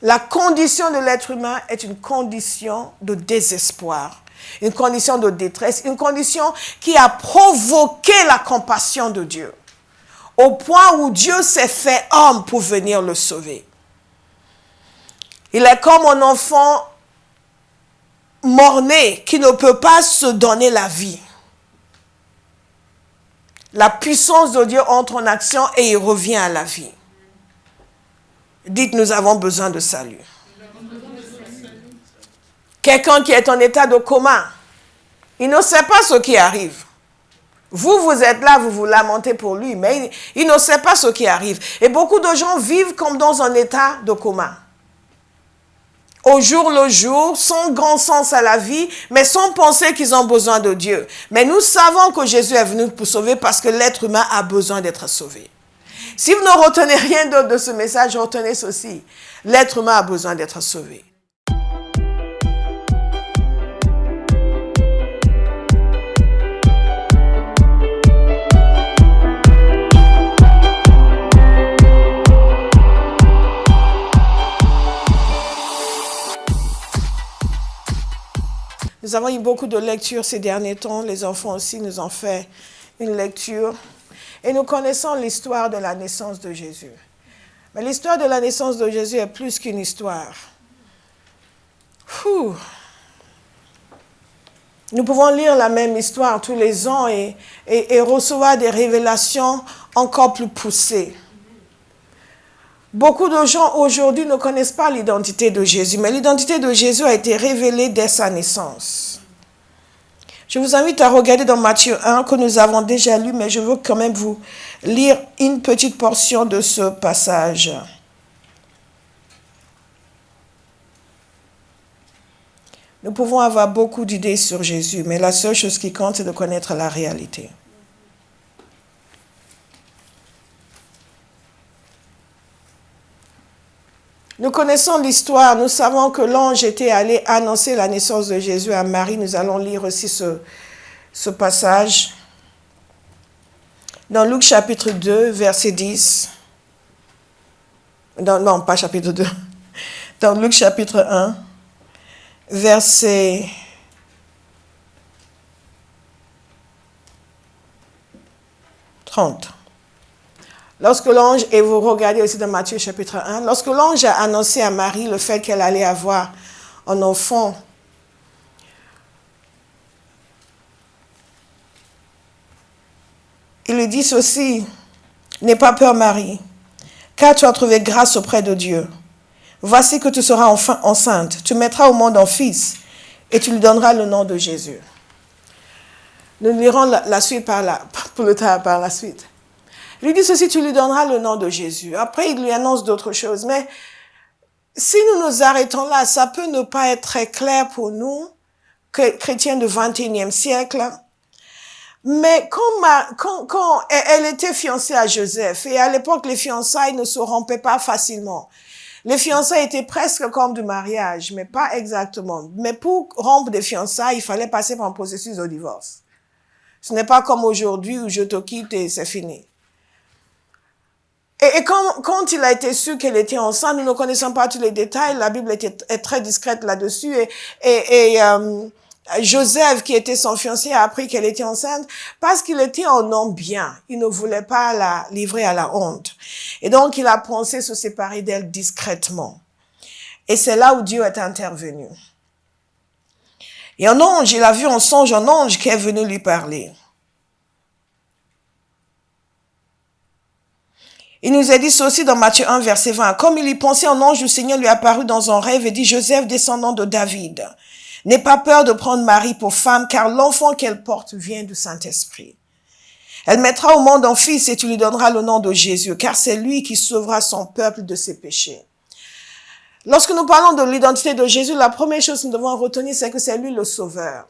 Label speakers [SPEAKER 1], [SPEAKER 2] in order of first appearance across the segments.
[SPEAKER 1] La condition de l'être humain est une condition de désespoir, une condition de détresse, une condition qui a provoqué la compassion de Dieu, au point où Dieu s'est fait homme pour venir le sauver. Il est comme un enfant mort-né qui ne peut pas se donner la vie. La puissance de Dieu entre en action et il revient à la vie. Dites, nous avons besoin de salut. Quelqu'un qui est en état de coma, il ne sait pas ce qui arrive. Vous êtes là, vous vous lamentez pour lui, mais il ne sait pas ce qui arrive. Et beaucoup de gens vivent comme dans un état de coma. Au jour le jour, sans grand sens à la vie, mais sans penser qu'ils ont besoin de Dieu. Mais nous savons que Jésus est venu pour sauver parce que l'être humain a besoin d'être sauvé. Si vous ne retenez rien d'autre de ce message, retenez ceci. L'être humain a besoin d'être sauvé. Nous avons eu beaucoup de lectures ces derniers temps. Les enfants aussi nous ont fait une lecture. Et nous connaissons l'histoire de la naissance de Jésus. Mais l'histoire de la naissance de Jésus est plus qu'une histoire. Nous pouvons lire la même histoire tous les ans et recevoir des révélations encore plus poussées. Beaucoup de gens aujourd'hui ne connaissent pas l'identité de Jésus, mais l'identité de Jésus a été révélée dès sa naissance. Je vous invite à regarder dans Matthieu 1 que nous avons déjà lu, mais je veux quand même vous lire une petite portion de ce passage. Nous pouvons avoir beaucoup d'idées sur Jésus, mais la seule chose qui compte, c'est de connaître la réalité. Nous connaissons l'histoire, nous savons que l'ange était allé annoncer la naissance de Jésus à Marie. Nous allons lire aussi ce passage. Dans Luc chapitre 2, verset 10. Non, pas chapitre 2. Dans Luc chapitre 1, verset 30. Lorsque l'ange, et vous regardez aussi dans Matthieu chapitre 1, lorsque l'ange a annoncé à Marie le fait qu'elle allait avoir un enfant, il lui dit ceci: n'aie pas peur Marie, car tu as trouvé grâce auprès de Dieu. Voici que tu seras enfin enceinte, tu mettras au monde un fils et tu lui donneras le nom de Jésus. Nous lirons la suite par la suite. Il lui dit ceci, tu lui donneras le nom de Jésus. Après, il lui annonce d'autres choses. Mais si nous nous arrêtons là, ça peut ne pas être très clair pour nous, chrétiens du XXIe siècle. Mais quand elle était fiancée à Joseph, et à l'époque, les fiançailles ne se rompaient pas facilement. Les fiançailles étaient presque comme du mariage, mais pas exactement. Mais pour rompre des fiançailles, il fallait passer par un processus de divorce. Ce n'est pas comme aujourd'hui où je te quitte et c'est fini. Et quand il a été su qu'elle était enceinte, nous ne connaissons pas tous les détails, la Bible est très discrète là-dessus, et Joseph, qui était son fiancé, a appris qu'elle était enceinte parce qu'il était un homme bien. Il ne voulait pas la livrer à la honte. Et donc, il a pensé se séparer d'elle discrètement. Et c'est là où Dieu est intervenu. Et un ange, il a vu en songe un ange qui est venu lui parler. Il nous a dit ceci dans Matthieu 1, verset 20. Comme il y pensait, un ange du Seigneur lui apparut dans un rêve et dit: Joseph, descendant de David, n'aie pas peur de prendre Marie pour femme, car l'enfant qu'elle porte vient du Saint-Esprit. Elle mettra au monde un fils et tu lui donneras le nom de Jésus, car c'est lui qui sauvera son peuple de ses péchés. Lorsque nous parlons de l'identité de Jésus, la première chose que nous devons retenir, c'est que c'est lui le sauveur.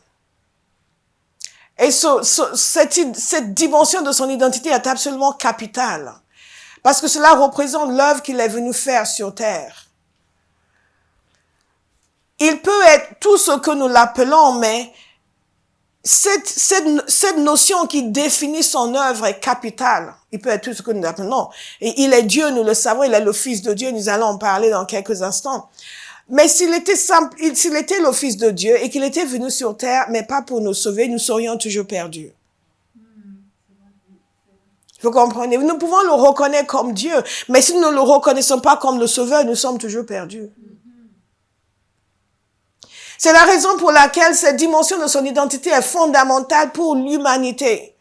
[SPEAKER 1] Et cette dimension de son identité est absolument capitale. Parce que cela représente l'œuvre qu'il est venu faire sur terre. Il peut être tout ce que nous l'appelons, mais cette notion qui définit son œuvre est capitale. Il peut être tout ce que nous appelons. Et il est Dieu, nous le savons, il est le Fils de Dieu, nous allons en parler dans quelques instants. Mais s'il était le Fils de Dieu et qu'il était venu sur terre, mais pas pour nous sauver, nous serions toujours perdus. Vous comprenez? Nous pouvons le reconnaître comme Dieu, mais si nous ne le reconnaissons pas comme le Sauveur, nous sommes toujours perdus. C'est la raison pour laquelle cette dimension de son identité est fondamentale pour l'humanité.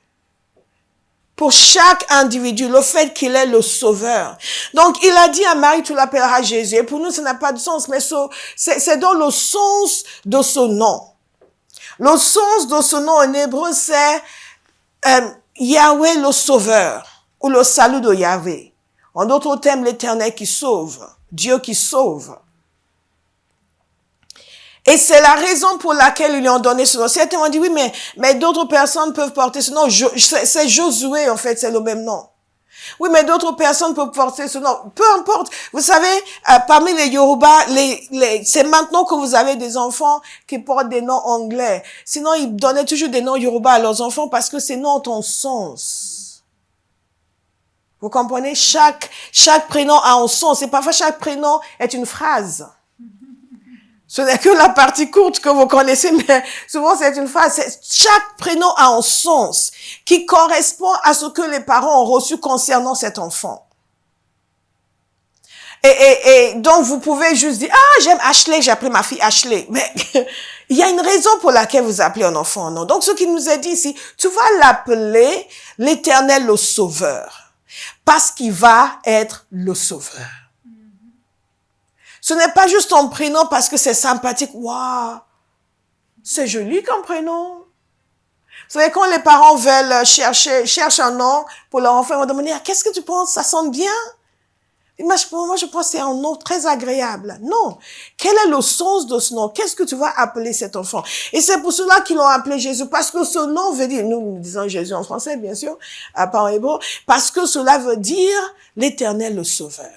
[SPEAKER 1] Pour chaque individu, le fait qu'il est le Sauveur. Donc, il a dit à Marie, tu l'appelleras Jésus. Et pour nous, ça n'a pas de sens, mais c'est dans le sens de ce nom. Le sens de ce nom en hébreu, c'est Yahweh le Sauveur, ou le salut de Yahweh. En d'autres termes, l'Éternel qui sauve, Dieu qui sauve. Et c'est la raison pour laquelle ils lui ont donné ce nom. Certains ont dit, oui, mais d'autres personnes peuvent porter ce nom. C'est Josué, en fait, c'est le même nom. Oui, mais d'autres personnes peuvent porter ce nom. Peu importe. Vous savez, parmi les Yoruba, c'est maintenant que vous avez des enfants qui portent des noms anglais. Sinon, ils donnaient toujours des noms Yoruba à leurs enfants parce que ces noms ont un sens. Vous comprenez? Chaque prénom a un sens. Et parfois, chaque prénom est une phrase. Ce n'est que la partie courte que vous connaissez, mais souvent c'est une phrase. Chaque prénom a un sens qui correspond à ce que les parents ont reçu concernant cet enfant. Et donc vous pouvez juste dire, ah, j'aime Ashley, j'ai appelé ma fille Ashley. Mais il y a une raison pour laquelle vous appelez un enfant un nom. Donc ce qu'il nous a dit ici, tu vas l'appeler l'Éternel le Sauveur. Parce qu'il va être le Sauveur. Ce n'est pas juste ton prénom parce que c'est sympathique. Waouh, c'est joli comme prénom. Vous savez, quand les parents veulent cherchent un nom pour leur enfant, ils vont demander, qu'est-ce que tu penses? Ça sonne bien? Et moi, je pense que c'est un nom très agréable. Non. Quel est le sens de ce nom? Qu'est-ce que tu vas appeler cet enfant? Et c'est pour cela qu'ils l'ont appelé Jésus. Parce que ce nom veut dire, nous disons Jésus en français, bien sûr, pas en hébreu, parce que cela veut dire l'Éternel le Sauveur.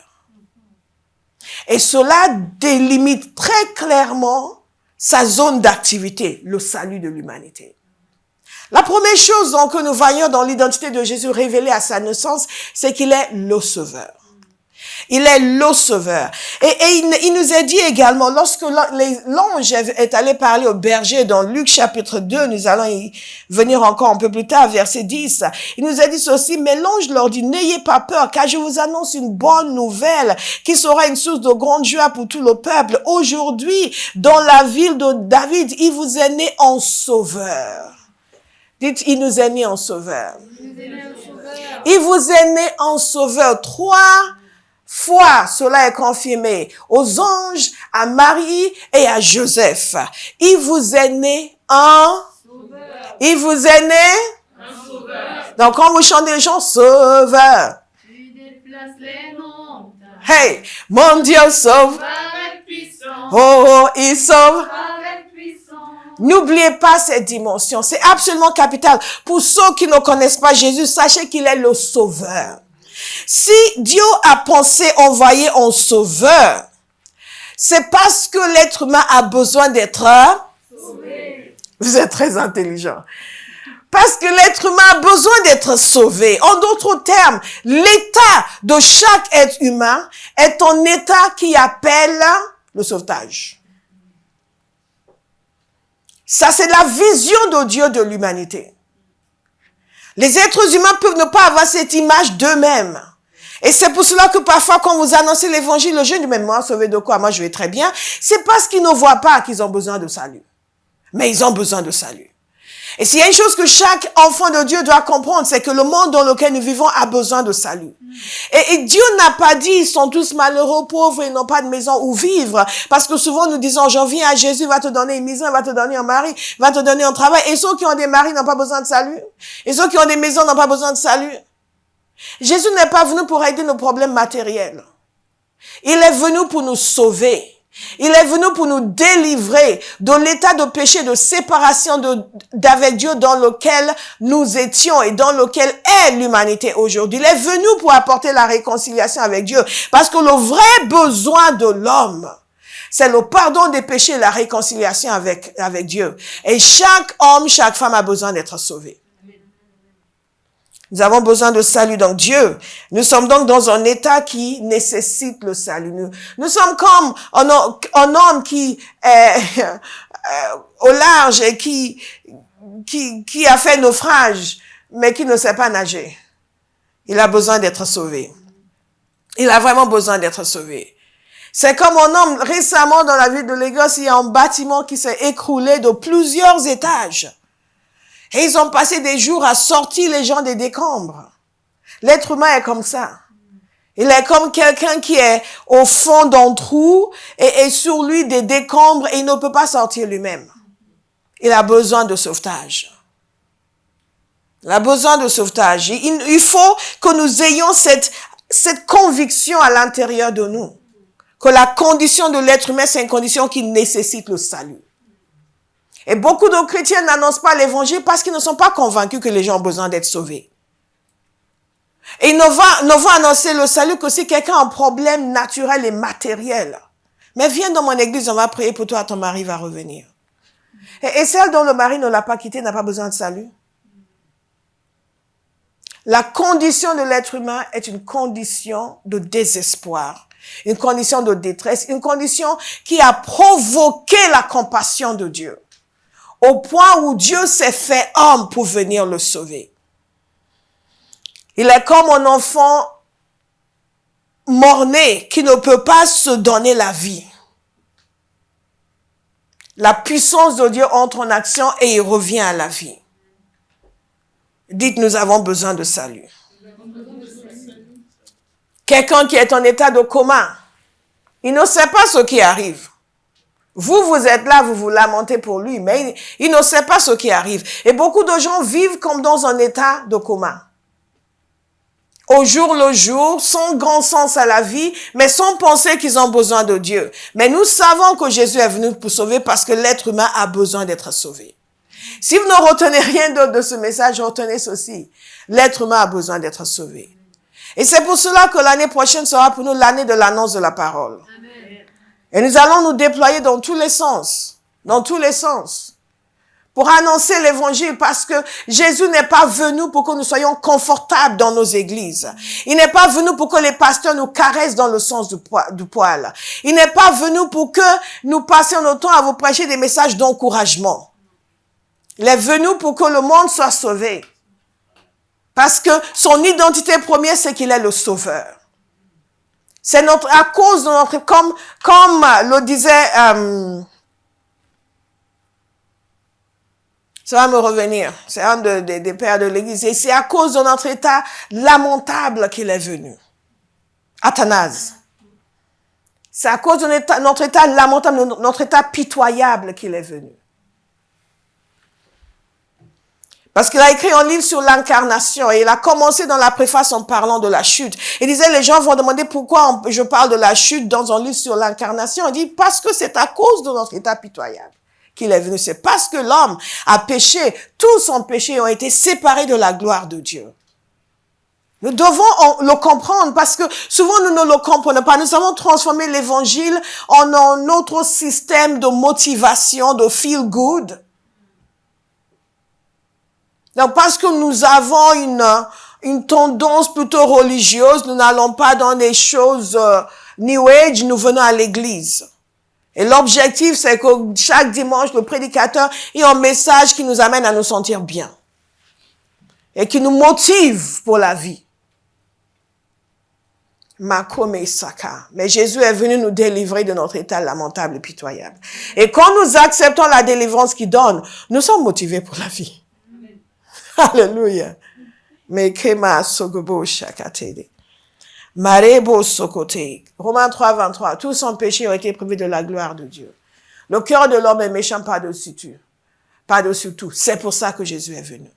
[SPEAKER 1] Et cela délimite très clairement sa zone d'activité, le salut de l'humanité. La première chose donc, que nous voyons dans l'identité de Jésus révélée à sa naissance, c'est qu'il est le Sauveur. Il est le Sauveur. Et il nous a dit également, lorsque l'ange est allé parler au berger dans Luc chapitre 2, nous allons y venir encore un peu plus tard, verset 10, il nous a dit ceci, mais l'ange leur dit, n'ayez pas peur, car je vous annonce une bonne nouvelle, qui sera une source de grande joie pour tout le peuple. Aujourd'hui, dans la ville de David, il vous est né un Sauveur. Dites, il nous est né un Sauveur. Il vous est né un Sauveur. 3 fois, cela est confirmé aux anges, à Marie et à Joseph. Il vous est né un Sauveur. Il vous est né un Sauveur. Donc, quand vous chantez les gens, Sauveur.
[SPEAKER 2] Tu déplaces les montagnes.
[SPEAKER 1] Hey, mon Dieu sauve. Oh, il sauve. N'oubliez pas cette dimension. C'est absolument capital. Pour ceux qui ne connaissent pas Jésus, sachez qu'il est le Sauveur. Si Dieu a pensé envoyer un Sauveur, c'est parce que l'être humain a besoin d'être sauvé. Vous êtes très intelligent. Parce que l'être humain a besoin d'être sauvé. En d'autres termes, l'état de chaque être humain est un état qui appelle le sauvetage. Ça, c'est la vision de Dieu de l'humanité. Les êtres humains peuvent ne pas avoir cette image d'eux-mêmes. Et c'est pour cela que parfois, quand vous annoncez l'évangile, le jeune dit, mais moi, sauvé de quoi? Moi, je vais très bien. C'est parce qu'ils ne voient pas qu'ils ont besoin de salut. Mais ils ont besoin de salut. Et s'il y a une chose que chaque enfant de Dieu doit comprendre, c'est que le monde dans lequel nous vivons a besoin de salut. Et Dieu n'a pas dit, ils sont tous malheureux, pauvres, ils n'ont pas de maison où vivre. Parce que souvent nous disons, j'en viens à Jésus, il va te donner une maison, il va te donner un mari, il va te donner un travail. Et ceux qui ont des maris n'ont pas besoin de salut. Et ceux qui ont des maisons n'ont pas besoin de salut. Jésus n'est pas venu pour régler nos problèmes matériels. Il est venu pour nous sauver. Il est venu pour nous délivrer de l'état de péché, de séparation d'avec Dieu dans lequel nous étions et dans lequel est l'humanité aujourd'hui. Il est venu pour apporter la réconciliation avec Dieu. Parce que le vrai besoin de l'homme, c'est le pardon des péchés et la réconciliation avec Dieu. Et chaque homme, chaque femme a besoin d'être sauvé. Nous avons besoin de salut. Donc Dieu, nous sommes donc dans un état qui nécessite le salut. Nous sommes comme un homme qui est au large et qui a fait naufrage, mais qui ne sait pas nager. Il a besoin d'être sauvé. Il a vraiment besoin d'être sauvé. C'est comme un homme, récemment dans la ville de Lagos, il y a un bâtiment qui s'est écroulé de plusieurs étages. Et ils ont passé des jours à sortir les gens des décombres. L'être humain est comme ça. Il est comme quelqu'un qui est au fond d'un trou et sur lui des décombres et il ne peut pas sortir lui-même. Il a besoin de sauvetage. Il a besoin de sauvetage. Il faut que nous ayons cette conviction à l'intérieur de nous. Que la condition de l'être humain, c'est une condition qui nécessite le salut. Et beaucoup de chrétiens n'annoncent pas l'évangile parce qu'ils ne sont pas convaincus que les gens ont besoin d'être sauvés. Et ils ne vont annoncer le salut que si quelqu'un a un problème naturel et matériel. Mais viens dans mon église, on va prier pour toi, ton mari va revenir. Et celle dont le mari ne l'a pas quitté n'a pas besoin de salut. La condition de l'être humain est une condition de désespoir, une condition de détresse, une condition qui a provoqué la compassion de Dieu, au point où Dieu s'est fait homme pour venir le sauver. Il est comme un enfant mort-né qui ne peut pas se donner la vie. La puissance de Dieu entre en action et il revient à la vie. Dites, nous avons besoin de salut. Quelqu'un qui est en état de coma, il ne sait pas ce qui arrive. Vous êtes là, vous vous lamentez pour lui, mais il ne sait pas ce qui arrive. Et beaucoup de gens vivent comme dans un état de coma. Au jour le jour, sans grand sens à la vie, mais sans penser qu'ils ont besoin de Dieu. Mais nous savons que Jésus est venu pour sauver parce que l'être humain a besoin d'être sauvé. Si vous ne retenez rien d'autre de ce message, retenez ceci. L'être humain a besoin d'être sauvé. Et c'est pour cela que l'année prochaine sera pour nous l'année de l'annonce de la parole. Amen. Et nous allons nous déployer dans tous les sens. Dans tous les sens. Pour annoncer l'évangile, parce que Jésus n'est pas venu pour que nous soyons confortables dans nos églises. Il n'est pas venu pour que les pasteurs nous caressent dans le sens du poil. Il n'est pas venu pour que nous passions notre temps à vous prêcher des messages d'encouragement. Il est venu pour que le monde soit sauvé. Parce que son identité première, c'est qu'il est le sauveur. C'est à cause de notre, comme le disait, ça va me revenir, c'est un des pères de l'église, et c'est à cause de notre état lamentable qu'il est venu. Athanase. C'est à cause de notre état lamentable, notre état pitoyable qu'il est venu. Parce qu'il a écrit un livre sur l'incarnation et il a commencé dans la préface en parlant de la chute. Il disait, les gens vont demander pourquoi je parle de la chute dans un livre sur l'incarnation. Il dit, parce que c'est à cause de notre état pitoyable qu'il est venu. C'est parce que l'homme a péché, tous son péché ont été séparés de la gloire de Dieu. Nous devons le comprendre parce que souvent nous ne le comprenons pas. Nous avons transformé l'évangile en un autre système de motivation, de feel good. Donc, parce que nous avons une tendance plutôt religieuse, nous n'allons pas dans des choses New Age, nous venons à l'église. Et l'objectif, c'est que chaque dimanche, le prédicateur ait un message qui nous amène à nous sentir bien. Et qui nous motive pour la vie. Mais Jésus est venu nous délivrer de notre état lamentable et pitoyable. Et quand nous acceptons la délivrance qu'il donne, nous sommes motivés pour la vie. Alléluia. Romains 3, 23. Tous sans péché ont été privés de la gloire de Dieu. Le cœur de l'homme est méchant par-dessus tout. C'est pour ça que Jésus est venu.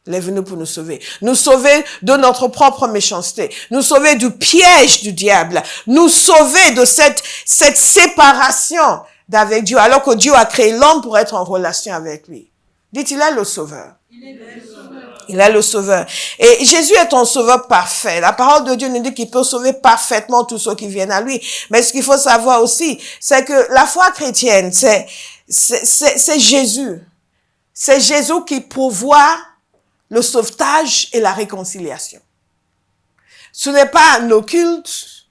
[SPEAKER 1] Il est venu pour nous sauver. Nous sauver de notre propre méchanceté. Nous sauver du piège du diable. Nous sauver de cette séparation d'avec Dieu. Alors que Dieu a créé l'homme pour être en relation avec lui. Dites, il est le sauveur. Il est le sauveur. Et Jésus est un sauveur parfait. La parole de Dieu nous dit qu'il peut sauver parfaitement tous ceux qui viennent à lui. Mais ce qu'il faut savoir aussi, c'est que la foi chrétienne, c'est Jésus. C'est Jésus qui pourvoit le sauvetage et la réconciliation. Ce n'est pas nos cultes,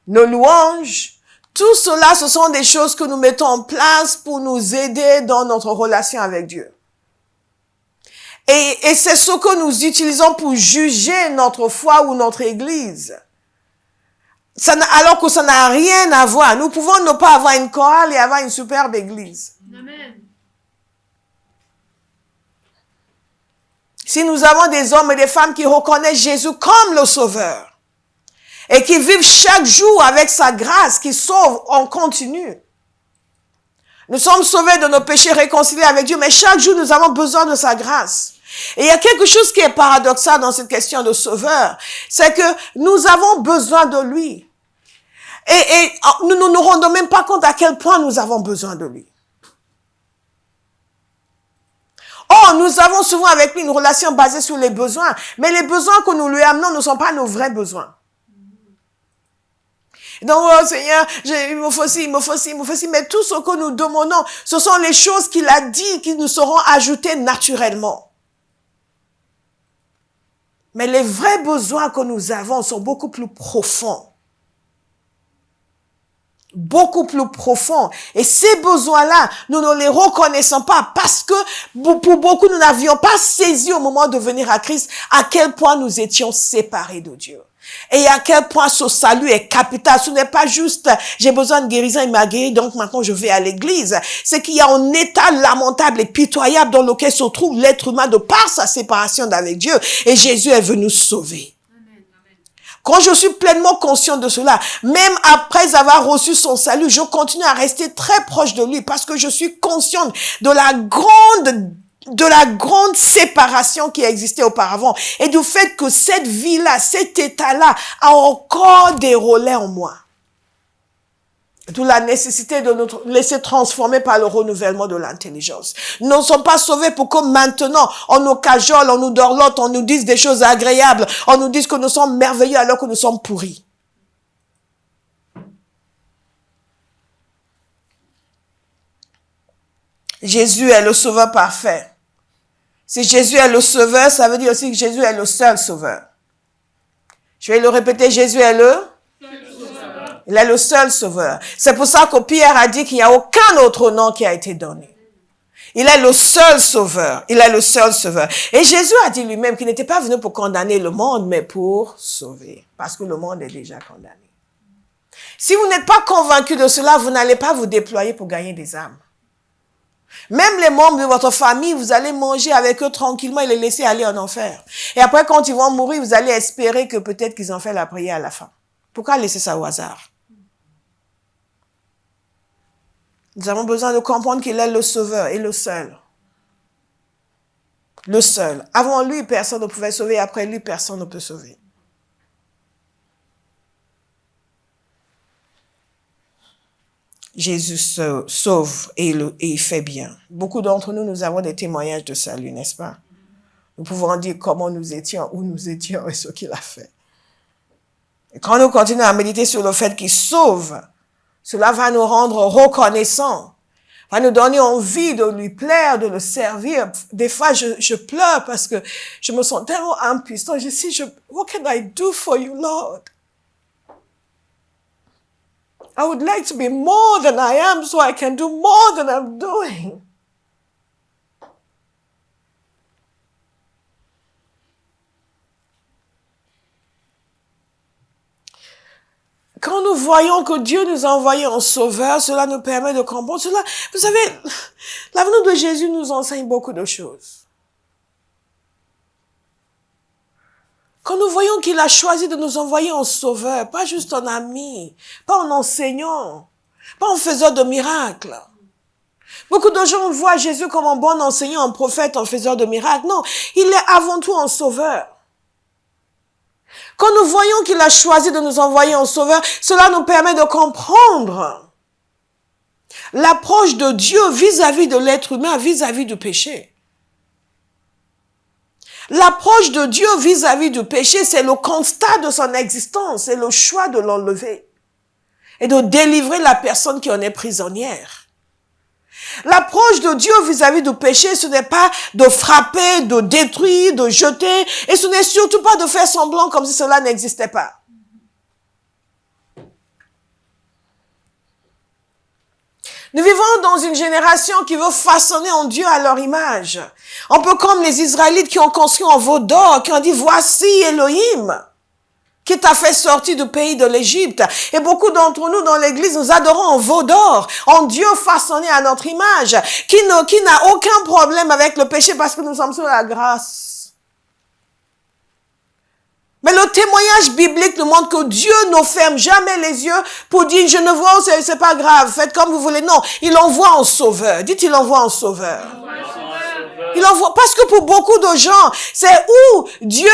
[SPEAKER 1] nos louanges. Tout cela, ce sont des choses que nous mettons en place pour nous aider dans notre relation avec Dieu. Et c'est ce que nous utilisons pour juger notre foi ou notre église. Alors que ça n'a rien à voir. Nous pouvons ne pas avoir une chorale et avoir une superbe église.
[SPEAKER 2] Amen.
[SPEAKER 1] Si nous avons des hommes et des femmes qui reconnaissent Jésus comme le Sauveur et qui vivent chaque jour avec sa grâce, qui sauve en continu. Nous sommes sauvés de nos péchés, réconciliés avec Dieu, mais chaque jour nous avons besoin de sa grâce. Et il y a quelque chose qui est paradoxal dans cette question de sauveur, c'est que nous avons besoin de lui. Et nous ne nous rendons même pas compte à quel point nous avons besoin de lui. Oh, nous avons souvent avec lui une relation basée sur les besoins, mais les besoins que nous lui amenons ne sont pas nos vrais besoins. Donc, oh Seigneur, il me faut ci, il me faut ci, il me faut ci, mais tout ce que nous demandons, ce sont les choses qu'il a dit qui nous seront ajoutées naturellement. Mais les vrais besoins que nous avons sont beaucoup plus profonds. Beaucoup plus profonds. Et ces besoins-là, nous ne les reconnaissons pas parce que pour beaucoup, nous n'avions pas saisi au moment de venir à Christ à quel point nous étions séparés de Dieu. Et à quel point ce salut est capital. Ce n'est pas juste, j'ai besoin de guérison, il m'a guéri, donc maintenant je vais à l'église. C'est qu'il y a un état lamentable et pitoyable dans lequel se trouve l'être humain de par sa séparation d'avec Dieu. Et Jésus est venu sauver. Quand je suis pleinement conscient de cela, même après avoir reçu son salut, je continue à rester très proche de lui parce que je suis consciente de la grande séparation qui existait auparavant et du fait que cette vie-là, cet état-là a encore des relais en moi. D'où la nécessité de nous laisser transformer par le renouvellement de l'intelligence. Nous ne sommes pas sauvés pour que maintenant, on nous cajole, on nous dorlote, on nous dise des choses agréables, on nous dise que nous sommes merveilleux alors que nous sommes pourris. Jésus est le sauveur parfait. Si Jésus est le sauveur, ça veut dire aussi que Jésus est le seul sauveur. Je vais le répéter, Jésus est il est le seul sauveur. C'est pour ça que Pierre a dit qu'il n'y a aucun autre nom qui a été donné. Il est le seul sauveur. Il est le seul sauveur. Et Jésus a dit lui-même qu'il n'était pas venu pour condamner le monde, mais pour sauver. Parce que le monde est déjà condamné. Si vous n'êtes pas convaincu de cela, vous n'allez pas vous déployer pour gagner des âmes. Même les membres de votre famille, vous allez manger avec eux tranquillement et les laisser aller en enfer. Et après, quand ils vont mourir, vous allez espérer que peut-être qu'ils ont fait la prière à la fin. Pourquoi laisser ça au hasard? Nous avons besoin de comprendre qu'il est le sauveur et le seul. Le seul. Avant lui, personne ne pouvait sauver. Après lui, personne ne peut sauver. Jésus sauve et il fait bien. Beaucoup d'entre nous, nous avons des témoignages de salut, n'est-ce pas? Nous pouvons dire comment nous étions, où nous étions et ce qu'il a fait. Et quand nous continuons à méditer sur le fait qu'il sauve, cela va nous rendre reconnaissants, va nous donner envie de lui plaire, de le servir. Des fois, je pleure parce que je me sens tellement impuissant. Je dis, what can I do for you, Lord? I would like to be more than I am so I can do more than I'm doing. Quand nous voyons que Dieu nous a envoyé un sauveur, cela nous permet de comprendre cela. Vous savez, l'avenir de Jésus nous enseigne beaucoup de choses. Quand nous voyons qu'il a choisi de nous envoyer un sauveur, pas juste un ami, pas un enseignant, pas un faiseur de miracles. Beaucoup de gens voient Jésus comme un bon enseignant, un prophète, un faiseur de miracles. Non, il est avant tout un sauveur. Quand nous voyons qu'il a choisi de nous envoyer un sauveur, cela nous permet de comprendre l'approche de Dieu vis-à-vis de l'être humain, vis-à-vis du péché. L'approche de Dieu vis-à-vis du péché, c'est le constat de son existence, c'est le choix de l'enlever et de délivrer la personne qui en est prisonnière. L'approche de Dieu vis-à-vis du péché, ce n'est pas de frapper, de détruire, de jeter, et ce n'est surtout pas de faire semblant comme si cela n'existait pas. Nous vivons dans une génération qui veut façonner en Dieu à leur image. Un peu comme les Israélites qui ont construit un veau d'or, qui ont dit, voici Elohim, qui t'a fait sortir du pays de l'Égypte. Et beaucoup d'entre nous dans l'église, nous adorons un veau d'or, un Dieu façonné à notre image, qui n'a aucun problème avec le péché parce que nous sommes sous la grâce. Mais le témoignage biblique nous montre que Dieu ne ferme jamais les yeux pour dire, je ne vois, c'est pas grave, faites comme vous voulez. Non, il envoie un sauveur. Dites, il envoie un sauveur. Il envoie, parce que pour beaucoup de gens, c'est où Dieu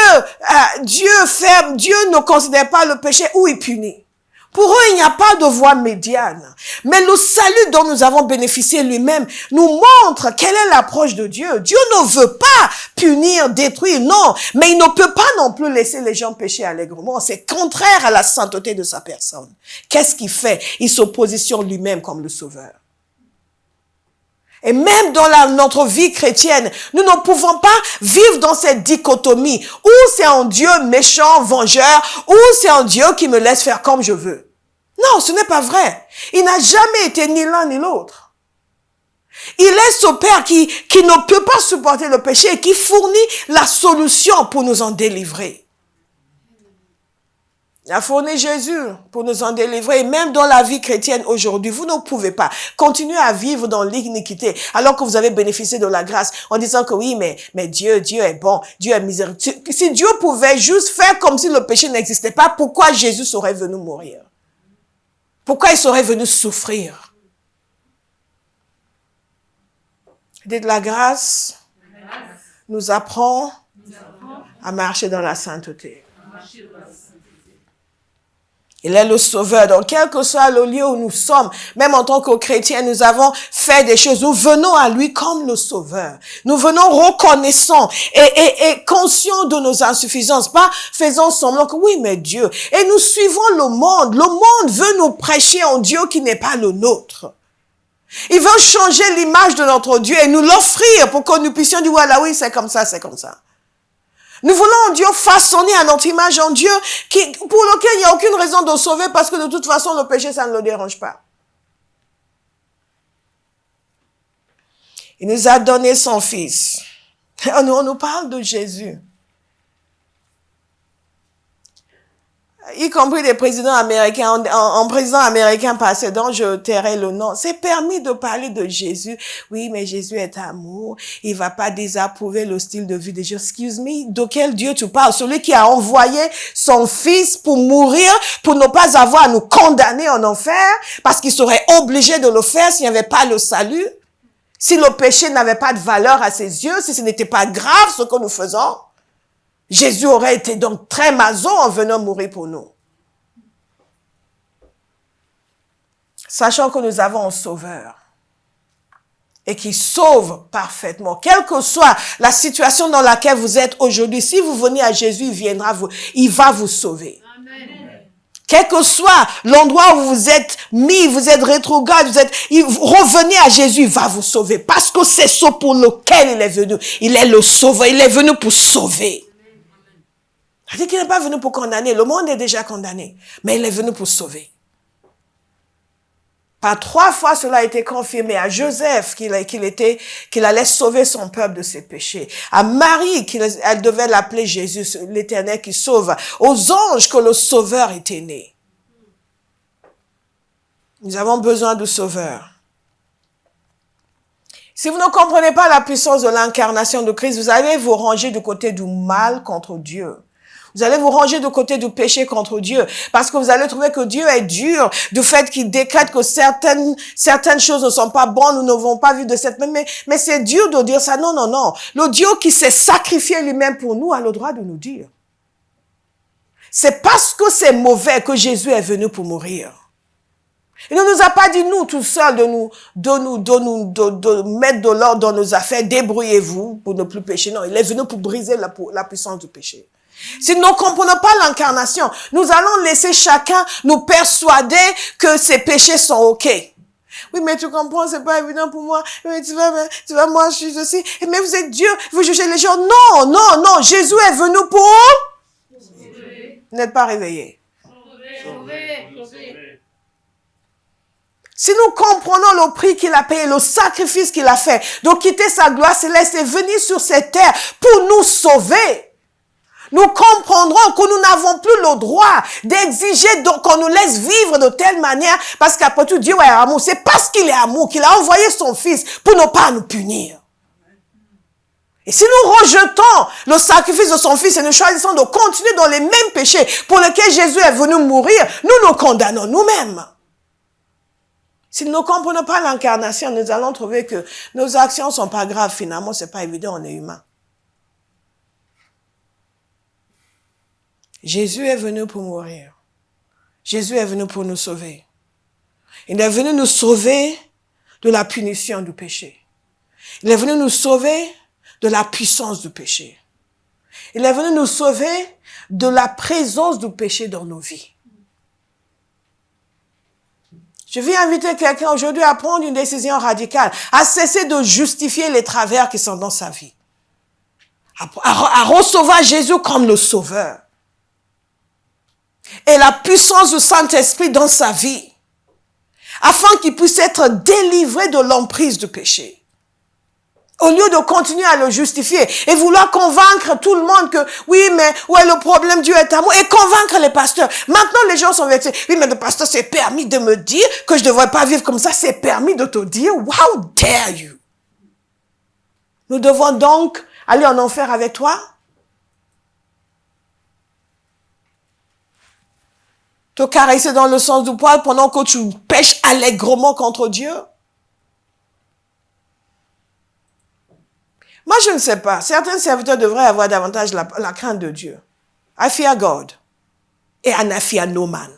[SPEAKER 1] ne considère pas le péché, où il punit. Pour eux, il n'y a pas de voie médiane. Mais le salut dont nous avons bénéficié lui-même nous montre quelle est l'approche de Dieu. Dieu ne veut pas punir, détruire, non. Mais il ne peut pas non plus laisser les gens pécher allègrement. C'est contraire à la sainteté de sa personne. Qu'est-ce qu'il fait? Il se positionne lui-même comme le sauveur. Et même dans notre vie chrétienne, nous ne pouvons pas vivre dans cette dichotomie où c'est un Dieu méchant, vengeur, ou c'est un Dieu qui me laisse faire comme je veux. Non, ce n'est pas vrai. Il n'a jamais été ni l'un ni l'autre. Il est ce Père qui ne peut pas supporter le péché et qui fournit la solution pour nous en délivrer. Il a fourni Jésus pour nous en délivrer. Et même dans la vie chrétienne aujourd'hui, vous ne pouvez pas continuer à vivre dans l'iniquité alors que vous avez bénéficié de la grâce en disant que oui, mais Dieu est bon, Dieu est miséricordieux. Si Dieu pouvait juste faire comme si le péché n'existait pas, pourquoi Jésus serait venu mourir? Pourquoi il serait venu souffrir? Dites, la grâce nous apprend à marcher dans la sainteté. Il est le sauveur. Donc, quel que soit le lieu où nous sommes, même en tant que chrétiens, nous avons fait des choses. Nous venons à lui comme le sauveur. Nous venons reconnaissants et conscients de nos insuffisances. Pas faisant semblant que oui, mais Dieu. Et nous suivons le monde. Le monde veut nous prêcher un Dieu qui n'est pas le nôtre. Il veut changer l'image de notre Dieu et nous l'offrir pour que nous puissions dire, voilà, oui, c'est comme ça, c'est comme ça. Nous voulons un Dieu façonné à notre image, un Dieu pour lequel il n'y a aucune raison de sauver parce que de toute façon, le péché, ça ne le dérange pas. Il nous a donné son Fils. On nous parle de Jésus. Y compris des présidents américains, en président américain passé, dont je tairai le nom, c'est permis de parler de Jésus. Oui, mais Jésus est amour. Il va pas désapprouver le style de vie de Dieu. Excuse me, de quel Dieu tu parles? Celui qui a envoyé son Fils pour mourir, pour ne pas avoir à nous condamner en enfer, parce qu'il serait obligé de le faire s'il n'y avait pas le salut. Si le péché n'avait pas de valeur à ses yeux, si ce n'était pas grave ce que nous faisons. Jésus aurait été donc très maso en venant mourir pour nous. Sachant que nous avons un sauveur et qui sauve parfaitement. Quelle que soit la situation dans laquelle vous êtes aujourd'hui, si vous venez à Jésus, il va vous sauver. Amen. Quel que soit l'endroit où vous êtes mis, vous êtes rétrograde, revenez à Jésus, il va vous sauver. Parce que c'est ce pour lequel il est venu. Il est le sauveur, il est venu pour sauver. C'est-à-dire qu'il n'est pas venu pour condamner. Le monde est déjà condamné. Mais il est venu pour sauver. Par 3 fois, cela a été confirmé à Joseph qu'il allait sauver son peuple de ses péchés. À Marie, elle devait l'appeler Jésus, l'Éternel qui sauve. Aux anges que le Sauveur était né. Nous avons besoin de Sauveur. Si vous ne comprenez pas la puissance de l'incarnation de Christ, vous allez vous ranger du côté du mal contre Dieu. Vous allez vous ranger du côté du péché contre Dieu. Parce que vous allez trouver que Dieu est dur du fait qu'il décrète que certaines choses ne sont pas bonnes, nous ne devons pas vivre de cette manière. Mais c'est dur de dire ça. Non, non, non. Le Dieu qui s'est sacrifié lui-même pour nous a le droit de nous dire. C'est parce que c'est mauvais que Jésus est venu pour mourir. Il ne nous a pas dit, nous, tout seuls, de mettre de l'ordre dans nos affaires, débrouillez-vous pour ne plus pécher. Non, il est venu pour briser la puissance du péché. Si nous ne comprenons pas l'incarnation, nous allons laisser chacun nous persuader que ces péchés sont OK. Oui, mais tu comprends, c'est pas évident pour moi. Mais tu vas, moi, je suis aussi. Mais vous êtes Dieu, vous jugez les gens. Non, non, non, Jésus est venu pour... Vous n'êtes pas réveillés. Si nous comprenons le prix qu'il a payé, le sacrifice qu'il a fait, de quitter sa gloire céleste et venir sur cette terre pour nous sauver, nous comprendrons que nous n'avons plus le droit d'exiger qu'on nous laisse vivre de telle manière, parce qu'après tout, Dieu est amour. C'est parce qu'il est amour qu'il a envoyé son Fils pour ne pas nous punir. Et si nous rejetons le sacrifice de son Fils et nous choisissons de continuer dans les mêmes péchés pour lesquels Jésus est venu mourir, nous nous condamnons nous-mêmes. Si nous ne comprenons pas l'incarnation, nous allons trouver que nos actions ne sont pas graves. Finalement, ce n'est pas évident, on est humain. Jésus est venu pour mourir. Jésus est venu pour nous sauver. Il est venu nous sauver de la punition du péché. Il est venu nous sauver de la puissance du péché. Il est venu nous sauver de la présence du péché dans nos vies. Je viens inviter quelqu'un aujourd'hui à prendre une décision radicale, à cesser de justifier les travers qui sont dans sa vie, à recevoir Jésus comme le Sauveur et la puissance du Saint-Esprit dans sa vie, afin qu'il puisse être délivré de l'emprise du péché. Au lieu de continuer à le justifier et vouloir convaincre tout le monde que oui, mais où est le problème, Dieu est amour, et convaincre les pasteurs. Maintenant, les gens sont vexés. Oui, mais le pasteur s'est permis de me dire que je ne devrais pas vivre comme ça. C'est permis de te dire, how dare you? Nous devons donc aller en enfer avec toi? Te caresser dans le sens du poil pendant que tu pèches allègrement contre Dieu? Moi, je ne sais pas. Certains serviteurs devraient avoir davantage la crainte de Dieu. I fear God. Et I fear no man.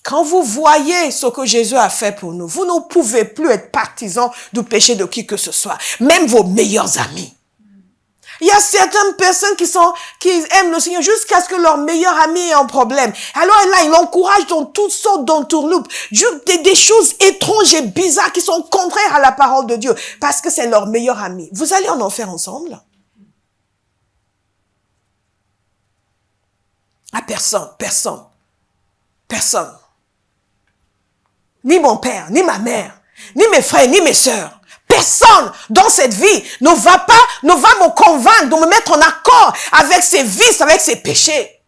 [SPEAKER 1] Quand vous voyez ce que Jésus a fait pour nous, vous ne pouvez plus être partisans du péché de qui que ce soit. Même vos meilleurs amis. Il y a certaines personnes qui aiment le Seigneur jusqu'à ce que leur meilleur ami ait un problème. Alors là, ils l'encouragent dans toutes sortes d'entourloupes. Des choses étranges et bizarres qui sont contraires à la parole de Dieu. Parce que c'est leur meilleur ami. Vous allez en enfer ensemble? Ah, personne. Ni mon père, ni ma mère, ni mes frères, ni mes sœurs. Personne dans cette vie ne va me convaincre de me mettre en accord avec ses vices, avec ses péchés.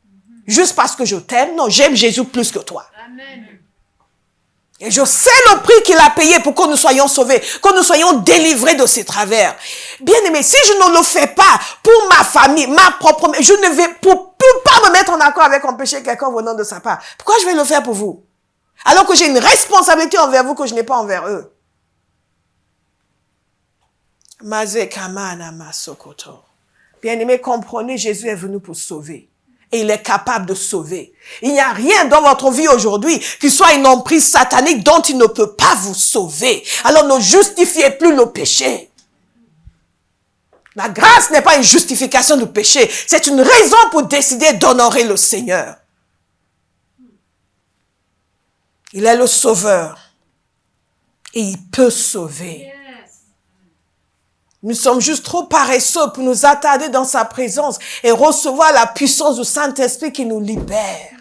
[SPEAKER 1] Juste parce que je t'aime. Non, j'aime Jésus plus que toi. Amen. Et je sais le prix qu'il a payé pour que nous soyons sauvés, que nous soyons délivrés de ses travers. Bien aimé, si je ne le fais pas pour ma famille, ma propre, je ne vais pas me mettre en accord avec un péché quelqu'un venant de sa part. Pourquoi je vais le faire pour vous? Alors que j'ai une responsabilité envers vous que je n'ai pas envers eux. Bien-aimé, comprenez, Jésus est venu pour sauver. Et il est capable de sauver. Il n'y a rien dans votre vie aujourd'hui qui soit une emprise satanique dont il ne peut pas vous sauver. Alors ne justifiez plus le péché. La grâce n'est pas une justification du péché. C'est une raison pour décider d'honorer le Seigneur. Il est le sauveur. Et il peut sauver. Nous sommes juste trop paresseux pour nous attarder dans sa présence et recevoir la puissance du Saint-Esprit qui nous libère.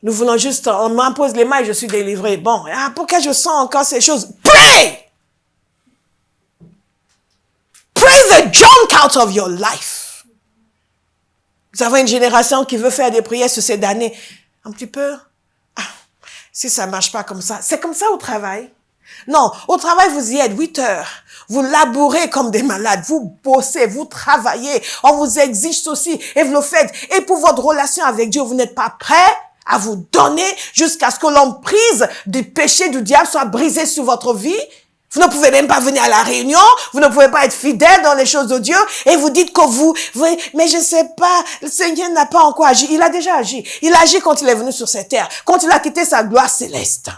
[SPEAKER 1] Nous voulons juste, on m'impose les mains et je suis délivré. Bon, pourquoi je sens encore ces choses? Pray! Pray the junk out of your life. Nous avons une génération qui veut faire des prières sur ces damnés. Un petit peu. Si ça ne marche pas comme ça, c'est comme ça au travail. Non, au travail, vous y êtes 8 heures. Vous labourez comme des malades. Vous bossez, vous travaillez. On vous exige ceci et vous le faites. Et pour votre relation avec Dieu, vous n'êtes pas prêt à vous donner jusqu'à ce que l'emprise du péché du diable soit brisée sur votre vie. Vous ne pouvez même pas venir à la réunion, vous ne pouvez pas être fidèle dans les choses de Dieu et vous dites que vous mais je ne sais pas, le Seigneur n'a pas encore agi. Il a déjà agi. Il a agi quand il est venu sur cette terre, quand il a quitté sa gloire céleste.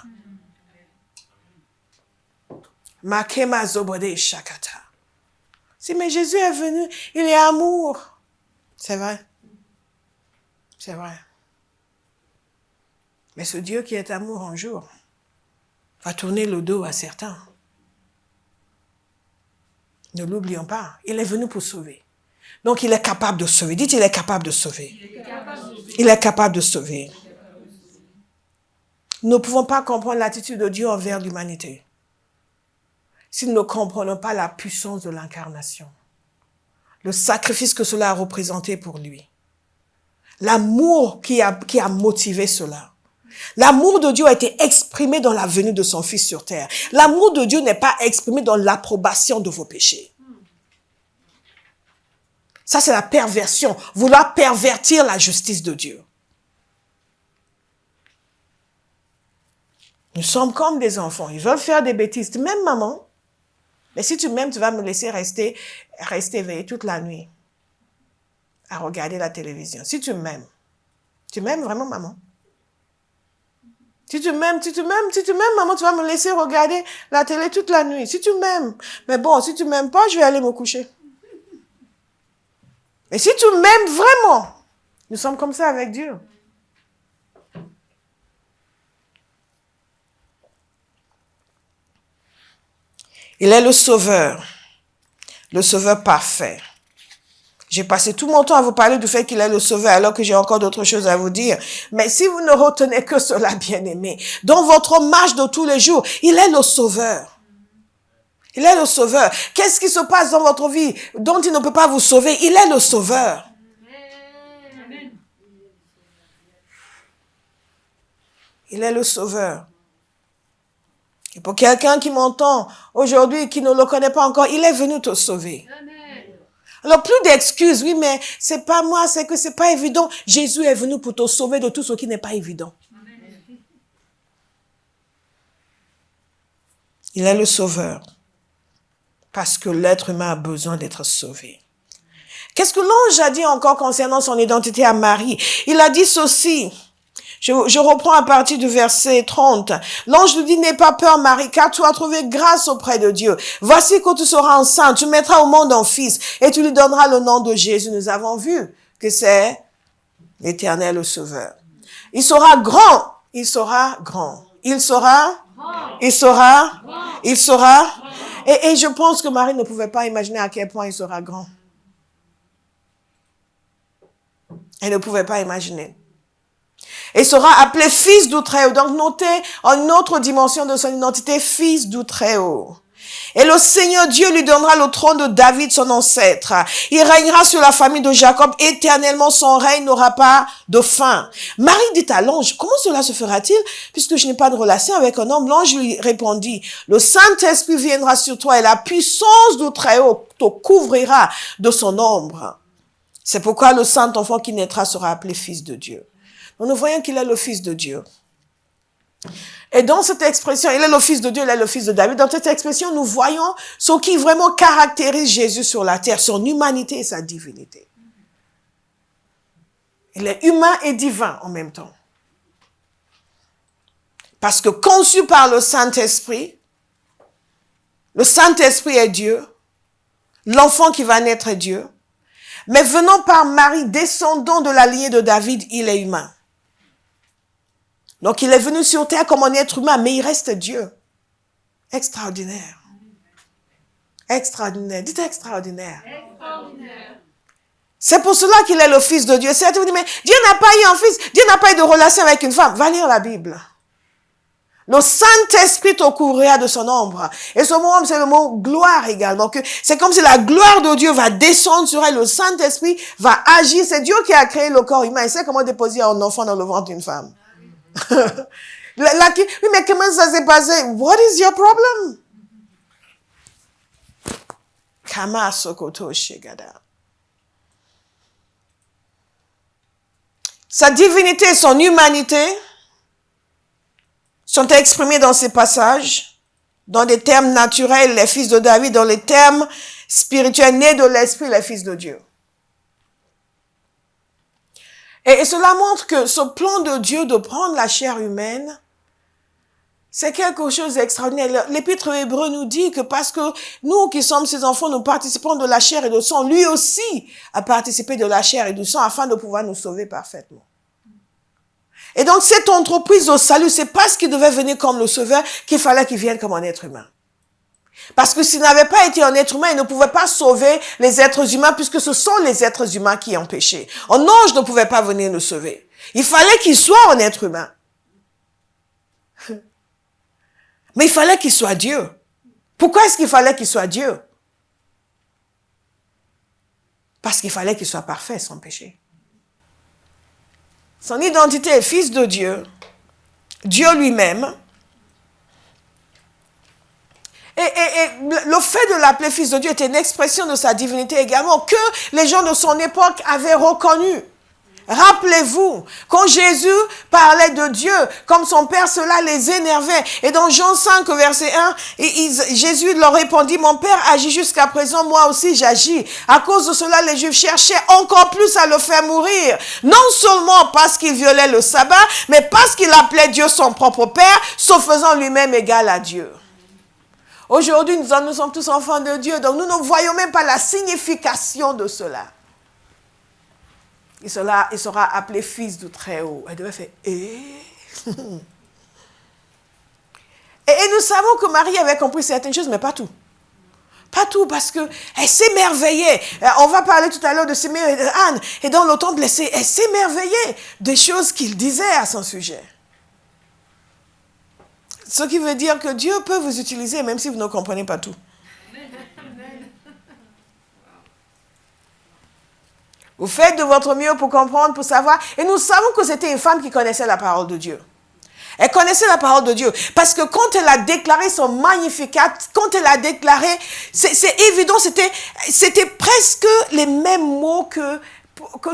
[SPEAKER 1] Makema Zobode Shakata. Si, mais Jésus est venu, il est amour. C'est vrai. C'est vrai. Mais ce Dieu qui est amour un jour va tourner le dos à certains. Ne l'oublions pas, il est venu pour sauver. Donc il est capable de sauver. Dites, il est capable de sauver. Il est capable de sauver. Nous ne pouvons pas comprendre l'attitude de Dieu envers l'humanité si nous ne comprenons pas la puissance de l'incarnation. Le sacrifice que cela a représenté pour lui. L'amour qui a motivé cela. L'amour de Dieu a été exprimé dans la venue de son Fils sur terre. L'amour de Dieu n'est pas exprimé dans l'approbation de vos péchés. Ça, c'est la perversion. Vouloir pervertir la justice de Dieu. Nous sommes comme des enfants. Ils veulent faire des bêtises. Même maman. Mais si tu m'aimes, tu vas me laisser rester éveillée toute la nuit à regarder la télévision. Si tu m'aimes. Tu m'aimes vraiment, maman? Si tu m'aimes, maman, tu vas me laisser regarder la télé toute la nuit. Si tu m'aimes. Mais bon, si tu m'aimes pas, je vais aller me coucher. Mais si tu m'aimes vraiment, nous sommes comme ça avec Dieu. Il est le sauveur parfait. J'ai passé tout mon temps à vous parler du fait qu'il est le sauveur alors que j'ai encore d'autres choses à vous dire. Mais si vous ne retenez que cela, bien-aimé, dans votre marche de tous les jours, il est le sauveur. Il est le sauveur. Qu'est-ce qui se passe dans votre vie dont il ne peut pas vous sauver? Il est le sauveur.
[SPEAKER 2] Amen.
[SPEAKER 1] Il est le sauveur. Et pour quelqu'un qui m'entend aujourd'hui, qui ne le connaît pas encore, il est venu te sauver.
[SPEAKER 2] Amen.
[SPEAKER 1] Alors, plus d'excuses. Oui, mais c'est pas moi, c'est que c'est pas évident. Jésus est venu pour te sauver de tout ce qui n'est pas évident.
[SPEAKER 2] Amen.
[SPEAKER 1] Il est le sauveur. Parce que l'être humain a besoin d'être sauvé. Qu'est-ce que l'ange a dit encore concernant son identité à Marie? Il a dit ceci. Je reprends à partir du verset 30. L'ange lui dit, n'aie pas peur, Marie, car tu as trouvé grâce auprès de Dieu. Voici que tu seras enceinte, tu mettras au monde un fils, et tu lui donneras le nom de Jésus. Nous avons vu que c'est l'Éternel, le Sauveur. Il sera grand, il sera grand. Il sera, il sera, il sera. Et je pense que Marie ne pouvait pas imaginer à quel point il sera grand. Elle ne pouvait pas imaginer. Et sera appelé fils du Très-Haut. Donc, notez une autre dimension de son identité, fils du Très-Haut. Et le Seigneur Dieu lui donnera le trône de David, son ancêtre. Il régnera sur la famille de Jacob éternellement. Son règne n'aura pas de fin. Marie dit à l'ange, comment cela se fera-t-il puisque je n'ai pas de relation avec un homme? L'ange lui répondit, le Saint-Esprit viendra sur toi et la puissance du Très-Haut te couvrira de son ombre. C'est pourquoi le Saint-Enfant qui naîtra sera appelé fils de Dieu. Donc nous voyons qu'il est le fils de Dieu. Et dans cette expression, il est le fils de Dieu, il est le fils de David. Dans cette expression, nous voyons ce qui vraiment caractérise Jésus sur la terre, son humanité et sa divinité. Il est humain et divin en même temps. Parce que conçu par le Saint-Esprit est Dieu, l'enfant qui va naître est Dieu, mais venant par Marie, descendant de la lignée de David, il est humain. Donc, il est venu sur terre comme un être humain, mais il reste Dieu. Extraordinaire. Extraordinaire. Dites extraordinaire.
[SPEAKER 2] Extraordinaire.
[SPEAKER 1] C'est pour cela qu'il est le fils de Dieu. C'est vous dites, mais Dieu n'a pas eu un fils, Dieu n'a pas eu de relation avec une femme. Va lire la Bible. Le Saint-Esprit te couvrira de son ombre. Et ce mot ombre, c'est le mot gloire également. C'est comme si la gloire de Dieu va descendre sur elle. Le Saint-Esprit va agir. C'est Dieu qui a créé le corps humain. Il sait comment déposer un enfant dans le ventre d'une femme. Oui, mais comment ça s'est passé? What is your problem? Kama sokoto shegada. Sa divinité et son humanité sont exprimées dans ces passages. Dans des termes naturels, les fils de David. Dans les termes spirituels, nés de l'esprit, les fils de Dieu. Et cela montre que ce plan de Dieu de prendre la chair humaine, c'est quelque chose d'extraordinaire. L'Épître aux Hébreux nous dit que parce que nous qui sommes ses enfants, nous participons de la chair et du sang, lui aussi a participé de la chair et du sang afin de pouvoir nous sauver parfaitement. Et donc cette entreprise au salut, c'est parce qu'il devait venir comme le sauveur qu'il fallait qu'il vienne comme un être humain. Parce que s'il n'avait pas été un être humain, il ne pouvait pas sauver les êtres humains puisque ce sont les êtres humains qui ont péché. Un ange ne pouvait pas venir nous sauver. Il fallait qu'il soit un être humain. Mais il fallait qu'il soit Dieu. Pourquoi est-ce qu'il fallait qu'il soit Dieu? Parce qu'il fallait qu'il soit parfait, sans péché. Son identité est fils de Dieu, Dieu lui-même. Et le fait de l'appeler fils de Dieu était une expression de sa divinité également, que les gens de son époque avaient reconnu. Rappelez-vous, quand Jésus parlait de Dieu, comme son Père, cela les énervait. Et dans Jean 5, verset 1, Jésus leur répondit, mon Père agit jusqu'à présent, moi aussi j'agis. À cause de cela, les Juifs cherchaient encore plus à le faire mourir. Non seulement parce qu'il violait le sabbat, mais parce qu'il appelait Dieu son propre Père, se faisant lui-même égal à Dieu. Aujourd'hui, nous sommes tous enfants de Dieu, donc nous ne voyons même pas la signification de cela. Il sera appelé fils du Très-Haut. Elle devait faire et nous savons que Marie avait compris certaines choses, mais pas tout. Pas tout, parce qu'elle s'émerveillait. On va parler tout à l'heure de Siméon et d'Anne. Et dans le temple, elle s'émerveillait des choses qu'il disait à son sujet. Ce qui veut dire que Dieu peut vous utiliser, même si vous ne comprenez pas tout. Vous faites de votre mieux pour comprendre, pour savoir. Et nous savons que c'était une femme qui connaissait la parole de Dieu. Elle connaissait la parole de Dieu. Parce que quand elle a déclaré son Magnificat, quand elle a déclaré, c'est évident, c'était presque les mêmes mots que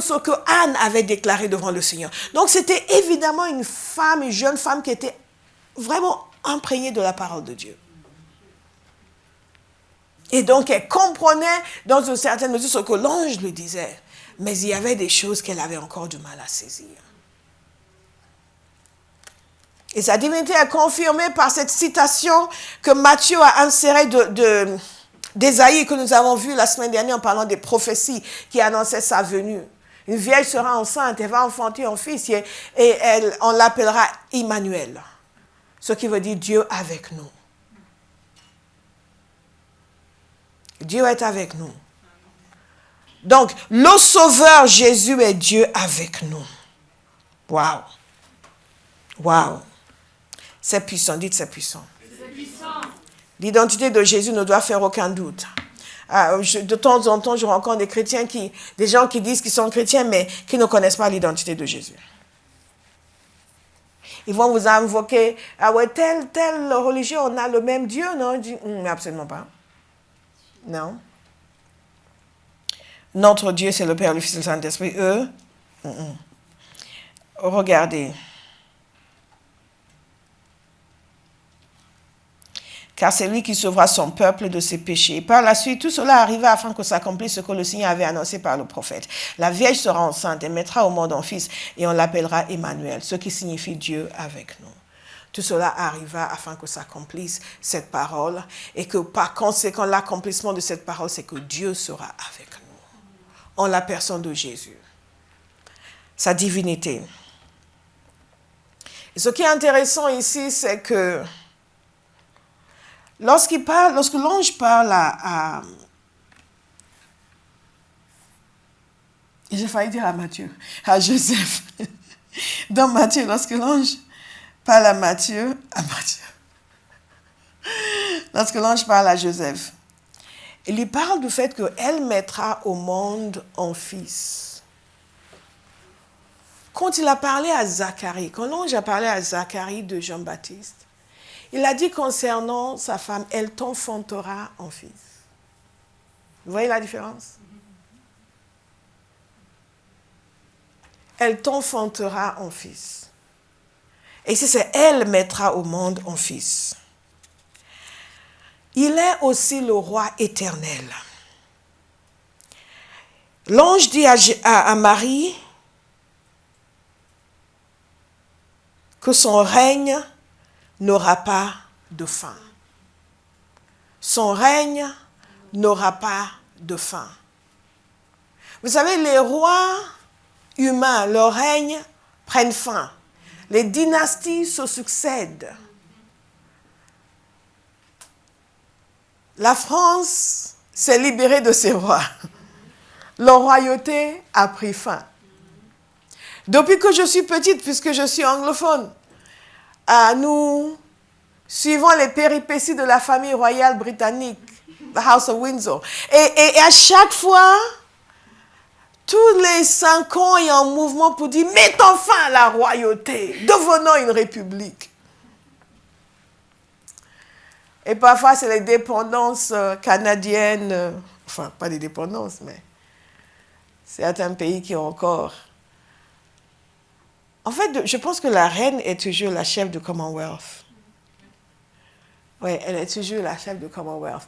[SPEAKER 1] ce que Anne avait déclaré devant le Seigneur. Donc c'était évidemment une jeune femme qui était vraiment imprégnée de la parole de Dieu. Et donc elle comprenait dans une certaine mesure ce que l'ange lui disait. Mais il y avait des choses qu'elle avait encore du mal à saisir. Et sa divinité est confirmée par cette citation que Matthieu a insérée d'Ésaïe, que nous avons vue la semaine dernière en parlant des prophéties qui annonçaient sa venue. Une vieille sera enceinte, elle va enfanter un fils et on l'appellera Emmanuel. Ce qui veut dire Dieu avec nous. Dieu est avec nous. Donc, le Sauveur Jésus est Dieu avec nous. Waouh. Waouh. C'est puissant, dites c'est puissant.
[SPEAKER 2] C'est puissant.
[SPEAKER 1] L'identité de Jésus ne doit faire aucun doute. De temps en temps, je rencontre des gens qui disent qu'ils sont chrétiens, mais qui ne connaissent pas l'identité de Jésus. Ils vont vous invoquer, ah ouais, telle religion, on a le même Dieu, non? Je dis, absolument pas. Non. Notre Dieu, c'est le Père, le Fils et le Saint-Esprit. Eux, regardez. Car c'est lui qui sauvera son peuple de ses péchés. Et par la suite, tout cela arriva afin que s'accomplisse ce que le Seigneur avait annoncé par le prophète. La Vierge sera enceinte et mettra au monde un fils, et on l'appellera Emmanuel, ce qui signifie Dieu avec nous. Tout cela arriva afin que s'accomplisse cette parole, et que par conséquent, l'accomplissement de cette parole, c'est que Dieu sera avec nous. En la personne de Jésus. Sa divinité. Et ce qui est intéressant ici, c'est que lorsque l'ange parle à j'ai failli dire à Matthieu, à Joseph. Dans Matthieu, lorsque l'ange parle à Matthieu, lorsque l'ange parle à Joseph, il lui parle du fait qu'elle mettra au monde un fils. Quand il a parlé à Zacharie, quand l'ange a parlé à Zacharie de Jean-Baptiste, il a dit concernant sa femme, elle t'enfantera un fils. Vous voyez la différence? Elle t'enfantera un fils. Et c'est elle mettra au monde un fils. il est aussi le roi éternel. L'ange dit à Marie que son règne n'aura pas de fin. Son règne n'aura pas de fin. Vous savez, les rois humains, leur règne prennent fin. Les dynasties se succèdent. La France s'est libérée de ses rois. Leur royauté a pris fin. Depuis que je suis petite, puisque je suis anglophone, nous suivons les péripéties de la famille royale britannique, the House of Windsor. Et à chaque fois, tous les 5 ans, il y a un mouvement pour dire « Mettons fin à la royauté, devenons une république ». Et parfois, c'est les dépendances canadiennes, enfin, pas des dépendances, mais certains pays qui ont encore... En fait, je pense que la reine est toujours la chef du Commonwealth. Oui, elle est toujours la chef du Commonwealth.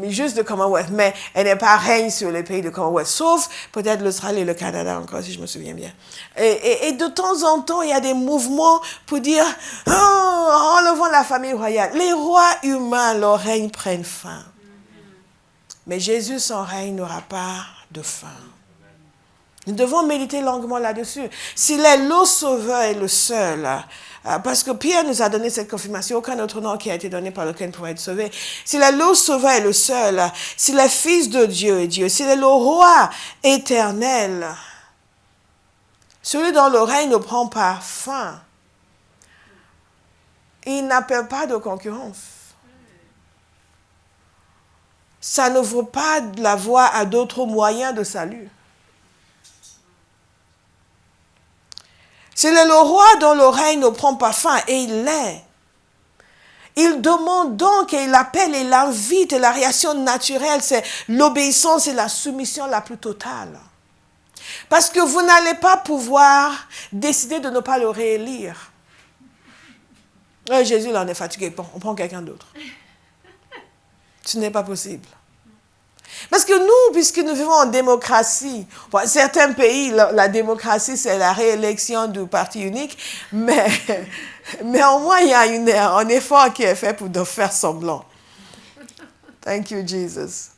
[SPEAKER 1] Juste du Commonwealth, mais elle n'est pas reine sur les pays du Commonwealth, sauf peut-être l'Australie et le Canada encore, si je me souviens bien. Et de temps en temps, il y a des mouvements pour dire « Oh, enlevons la famille royale ». Les rois humains, leur règne prennent fin. Mais Jésus, son règne n'aura pas de fin. Nous devons méditer longuement là-dessus. S'il est le sauveur et le seul, parce que Pierre nous a donné cette confirmation, aucun autre nom qui a été donné par lequel nous pouvons être sauvés. S'il est le sauveur et le seul, s'il est fils de Dieu et Dieu, s'il est le roi éternel, celui dont le règne ne prend pas fin, il n'appelle pas de concurrence. Ça n'ouvre pas la voie à d'autres moyens de salut. C'est le roi dont le règne ne prend pas fin, et il l'est. Il demande donc et il appelle et il invite, et la réaction naturelle, c'est l'obéissance et la soumission la plus totale. Parce que vous n'allez pas pouvoir décider de ne pas le réélire. Jésus, là, on est fatigué, bon, on prend quelqu'un d'autre. Ce n'est pas possible. Parce que nous, puisque nous vivons en démocratie, bon, certains pays, la démocratie, c'est la réélection du parti unique, mais au moins, il y a un effort qui est fait pour de faire semblant. Thank you, Jesus.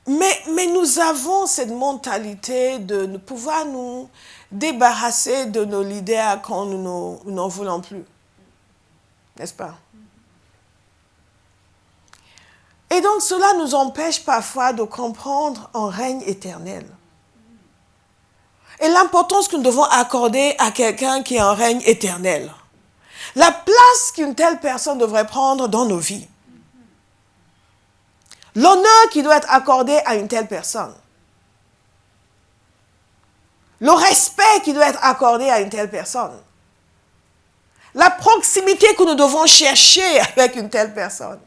[SPEAKER 1] Mais nous avons cette mentalité de pouvoir nous débarrasser de nos leaders quand nous n'en voulons plus. N'est-ce pas? Et donc, cela nous empêche parfois de comprendre un règne éternel. Et l'importance que nous devons accorder à quelqu'un qui a un règne éternel. La place qu'une telle personne devrait prendre dans nos vies. L'honneur qui doit être accordé à une telle personne. Le respect qui doit être accordé à une telle personne. La proximité que nous devons chercher avec une telle personne.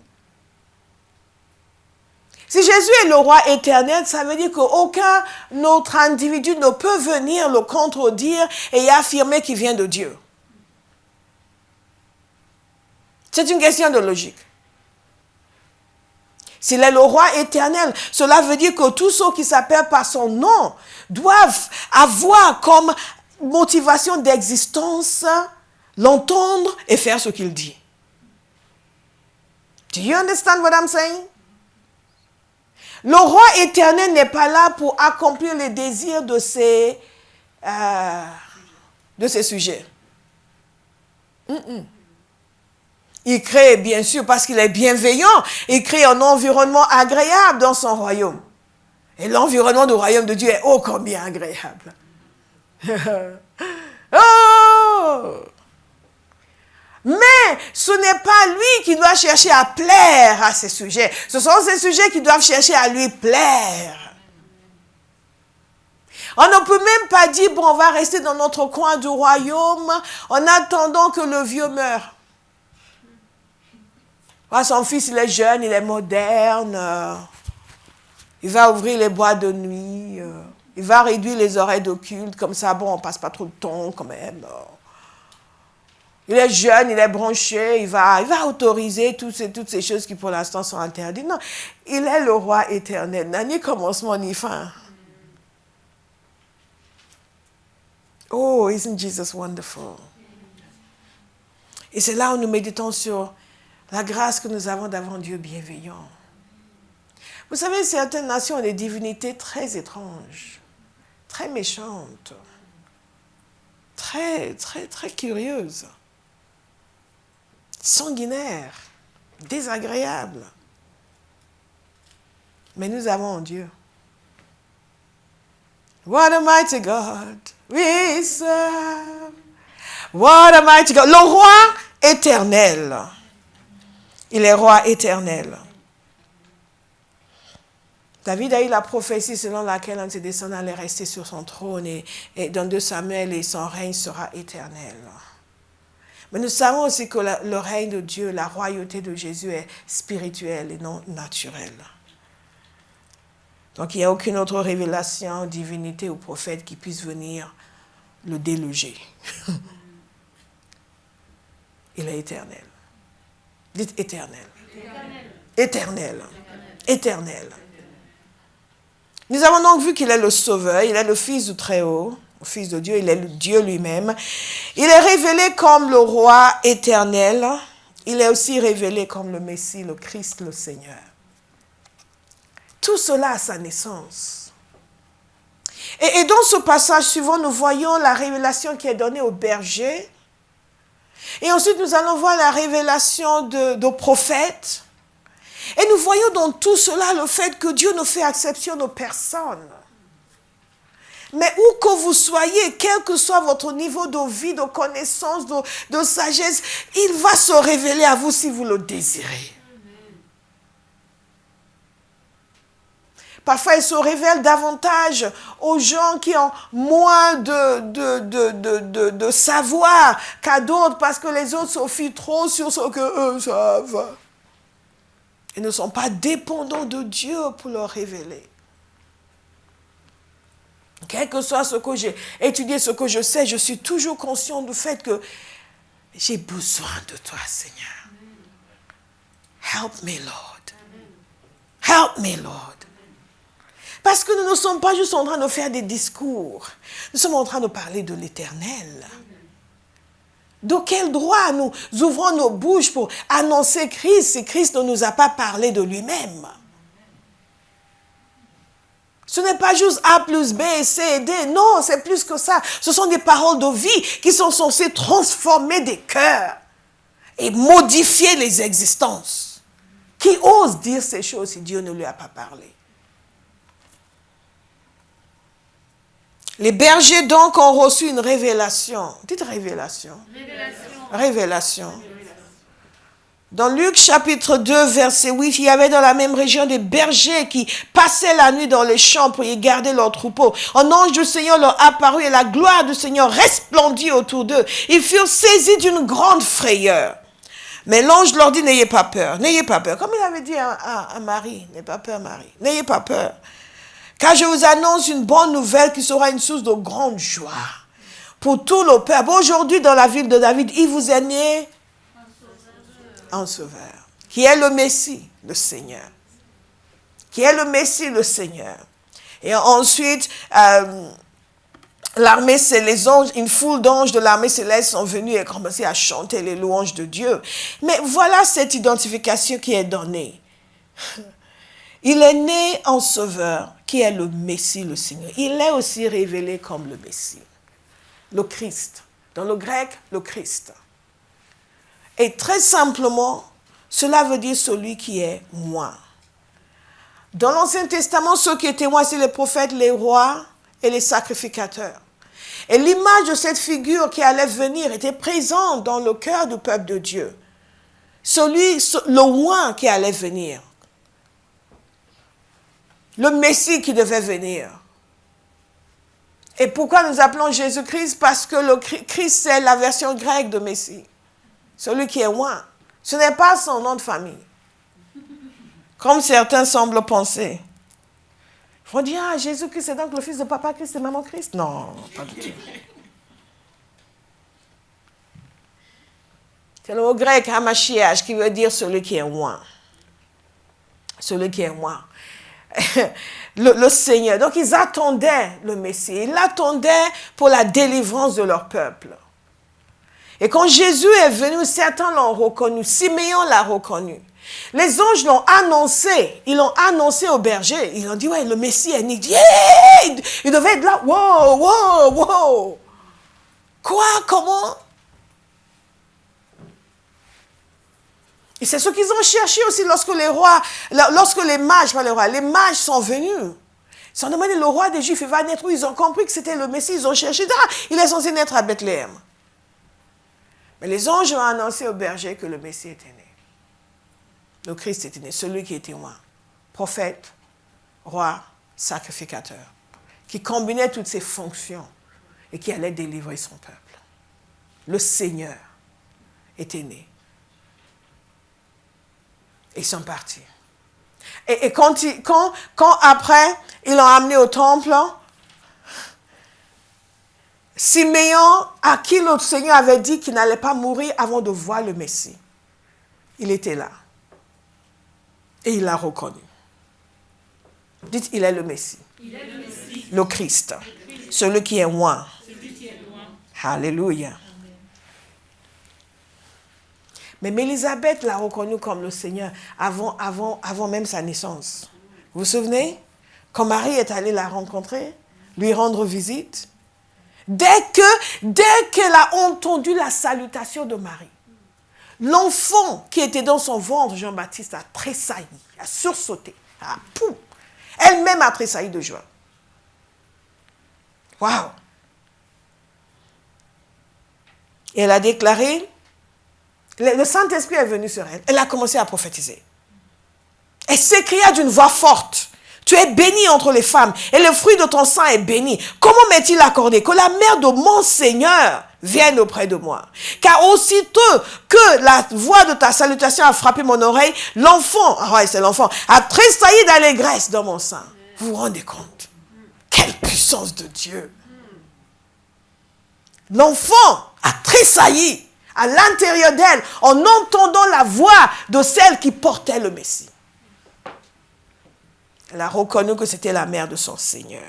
[SPEAKER 1] Si Jésus est le roi éternel, ça veut dire qu'aucun autre individu ne peut venir le contredire et affirmer qu'il vient de Dieu. C'est une question de logique. S'il est le roi éternel, cela veut dire que tous ceux qui s'appellent par son nom doivent avoir comme motivation d'existence l'entendre et faire ce qu'il dit. Do you understand what I'm saying? Le roi éternel n'est pas là pour accomplir les désirs de ses sujets. Il crée, bien sûr, parce qu'il est bienveillant, il crée un environnement agréable dans son royaume. Et l'environnement du royaume de Dieu est ô combien agréable. Oh! Mais ce n'est pas lui qui doit chercher à plaire à ses sujets. Ce sont ses sujets qui doivent chercher à lui plaire. On ne peut même pas dire, bon, on va rester dans notre coin du royaume en attendant que le vieux meure. Son fils, il est jeune, il est moderne. Il va ouvrir les boîtes de nuit. Il va réduire les oreilles d'occulte. Comme ça, bon, on ne passe pas trop de temps quand même. Il est jeune, il est branché, il va autoriser toutes ces choses qui pour l'instant sont interdites. Non, il est le roi éternel. N'a ni commencement ni fin. Oh, isn't Jesus wonderful? Et c'est là où nous méditons sur la grâce que nous avons d'avoir un Dieu bienveillant. Vous savez, certaines nations ont des divinités très étranges, très méchantes, très, très, très curieuses, sanguinaires, désagréables. Mais nous avons un Dieu. What a mighty God we serve. What a mighty God. Le roi éternel. Il est roi éternel. David a eu la prophétie selon laquelle un de ses descendants allait rester sur son trône et dans 2 Samuel et son règne sera éternel. Mais nous savons aussi que le règne de Dieu, la royauté de Jésus est spirituelle et non naturelle. Donc il n'y a aucune autre révélation, divinité ou prophète qui puisse venir le déloger. Il est éternel. Dites éternel. Éternel. Éternel. Nous avons donc vu qu'il est le Sauveur, il est le Fils du Très-Haut, le Fils de Dieu, il est le Dieu lui-même. Il est révélé comme le Roi éternel. Il est aussi révélé comme le Messie, le Christ, le Seigneur. Tout cela a sa naissance. Et dans ce passage suivant, nous voyons la révélation qui est donnée aux bergers. Et ensuite, nous allons voir la révélation aux prophètes. Et nous voyons dans tout cela le fait que Dieu ne fait exception aux personnes. Mais où que vous soyez, quel que soit votre niveau de vie, de connaissance, de sagesse, il va se révéler à vous si vous le désirez. Parfois, il se révèle davantage aux gens qui ont moins de savoir qu'à d'autres parce que les autres se fient trop sur ce que eux savent. Ils ne sont pas dépendants de Dieu pour leur révéler. Quel que soit ce que j'ai étudié, ce que je sais, je suis toujours conscient du fait que j'ai besoin de toi, Seigneur. Help me, Lord. Help me, Lord. Parce que nous ne sommes pas juste en train de faire des discours. Nous sommes en train de parler de l'Éternel. De quel droit nous ouvrons nos bouches pour annoncer Christ si Christ ne nous a pas parlé de lui-même? Ce n'est pas juste A plus B, C et D. Non, c'est plus que ça. Ce sont des paroles de vie qui sont censées transformer des cœurs et modifier les existences. Qui ose dire ces choses si Dieu ne lui a pas parlé? Les bergers donc ont reçu une révélation. Dites révélation. Révélation. Dans Luc chapitre 2, verset 8, il y avait dans la même région des bergers qui passaient la nuit dans les champs pour y garder leurs troupeaux. Un ange du Seigneur leur apparut et la gloire du Seigneur resplendit autour d'eux. Ils furent saisis d'une grande frayeur. Mais l'ange leur dit, n'ayez pas peur, n'ayez pas peur. Comme il avait dit à Marie, n'ayez pas peur Marie, n'ayez pas peur. Car je vous annonce une bonne nouvelle qui sera une source de grande joie pour tout le peuple. Aujourd'hui, dans la ville de David, il vous est né un sauveur, qui est le Messie, le Seigneur. Qui est le Messie, le Seigneur. Et ensuite, l'armée, c'est les anges, une foule d'anges de l'armée céleste sont venus et commencé à chanter les louanges de Dieu. Mais voilà cette identification qui est donnée. Il est né en sauveur, qui est le Messie, le Seigneur. Il est aussi révélé comme le Messie, le Christ. Dans le grec, le Christ. Et très simplement, cela veut dire celui qui est moi. Dans l'Ancien Testament, ceux qui étaient moi, c'est les prophètes, les rois et les sacrificateurs. Et l'image de cette figure qui allait venir était présente dans le cœur du peuple de Dieu. Le roi qui allait venir. Le Messie qui devait venir. Et pourquoi nous appelons Jésus-Christ? Parce que le Christ, c'est la version grecque de Messie. Celui qui est roi. Ce n'est pas son nom de famille. Comme certains semblent penser. Ils vont dire, ah, Jésus-Christ, c'est donc le fils de papa Christ et maman Christ. Non, pas du tout. C'est le mot grec, Hamashiach, qui veut dire celui qui est loin. Celui qui est loin. Le Seigneur. Donc, ils attendaient le Messie. Ils l'attendaient pour la délivrance de leur peuple. Et quand Jésus est venu, certains l'ont reconnu. Siméon l'a reconnu. Les anges l'ont annoncé. Ils l'ont annoncé au berger. Ils ont dit, ouais, le Messie est né. Yeah! Il devait être là. Wow, wow, wow. Quoi? Comment? Et c'est ce qu'ils ont cherché aussi lorsque les mages sont venus. Ils ont demandé le roi des Juifs, il va naître où? Ils ont compris que c'était le Messie, ils ont cherché. Ah, il est censé naître à Bethléem. Mais les anges ont annoncé au berger que le Messie était né. Le Christ était né, celui qui était loin. Prophète, roi, sacrificateur, qui combinait toutes ses fonctions et qui allait délivrer son peuple. Le Seigneur était né. Ils sont partis. Et quand après, ils l'ont amené au temple, Siméon, à qui le Seigneur avait dit qu'il n'allait pas mourir avant de voir le Messie, il était là. Et il l'a reconnu. Dites, il est le Messie.
[SPEAKER 2] Il est le Messie.
[SPEAKER 1] Le Christ. Celui qui est loin.
[SPEAKER 2] Celui qui est loin.
[SPEAKER 1] Alléluia. Mais Élisabeth l'a reconnu comme le Seigneur avant même sa naissance. Vous vous souvenez? Quand Marie est allée la rencontrer, lui rendre visite, dès qu'elle a entendu la salutation de Marie, l'enfant qui était dans son ventre, Jean-Baptiste, a tressailli, a sursauté. Poum. Elle-même a tressailli de joie. Waouh! Et elle a déclaré, le Saint-Esprit est venu sur elle. Elle a commencé à prophétiser. Elle s'écria d'une voix forte. Tu es bénie entre les femmes et le fruit de ton sein est béni. Comment m'est-il accordé que la mère de mon Seigneur vienne auprès de moi? Car aussitôt que la voix de ta salutation a frappé mon oreille, l'enfant, c'est l'enfant, a tressailli d'allégresse dans mon sein. Vous vous rendez compte? Quelle puissance de Dieu! L'enfant a tressailli à l'intérieur d'elle en entendant la voix de celle qui portait le Messie. Elle a reconnu que c'était la mère de son Seigneur.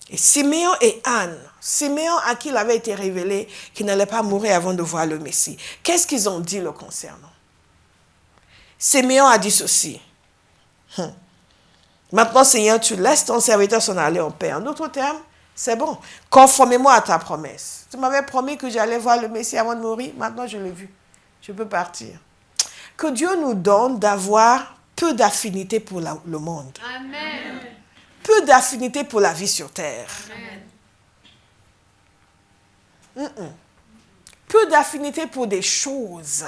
[SPEAKER 1] Et Siméon et Anne, Siméon à qui il avait été révélé qu'il n'allait pas mourir avant de voir le Messie. Qu'est-ce qu'ils ont dit le concernant? Siméon a dit ceci. Maintenant, Seigneur, tu laisses ton serviteur s'en aller en paix. En d'autres termes, c'est bon. Conforme-moi à ta promesse. Tu m'avais promis que j'allais voir le Messie avant de mourir. Maintenant, je l'ai vu. Je peux partir. Que Dieu nous donne d'avoir peu d'affinité pour le monde.
[SPEAKER 2] Amen.
[SPEAKER 1] Peu d'affinité pour la vie sur terre.
[SPEAKER 2] Amen.
[SPEAKER 1] Peu d'affinité pour des choses.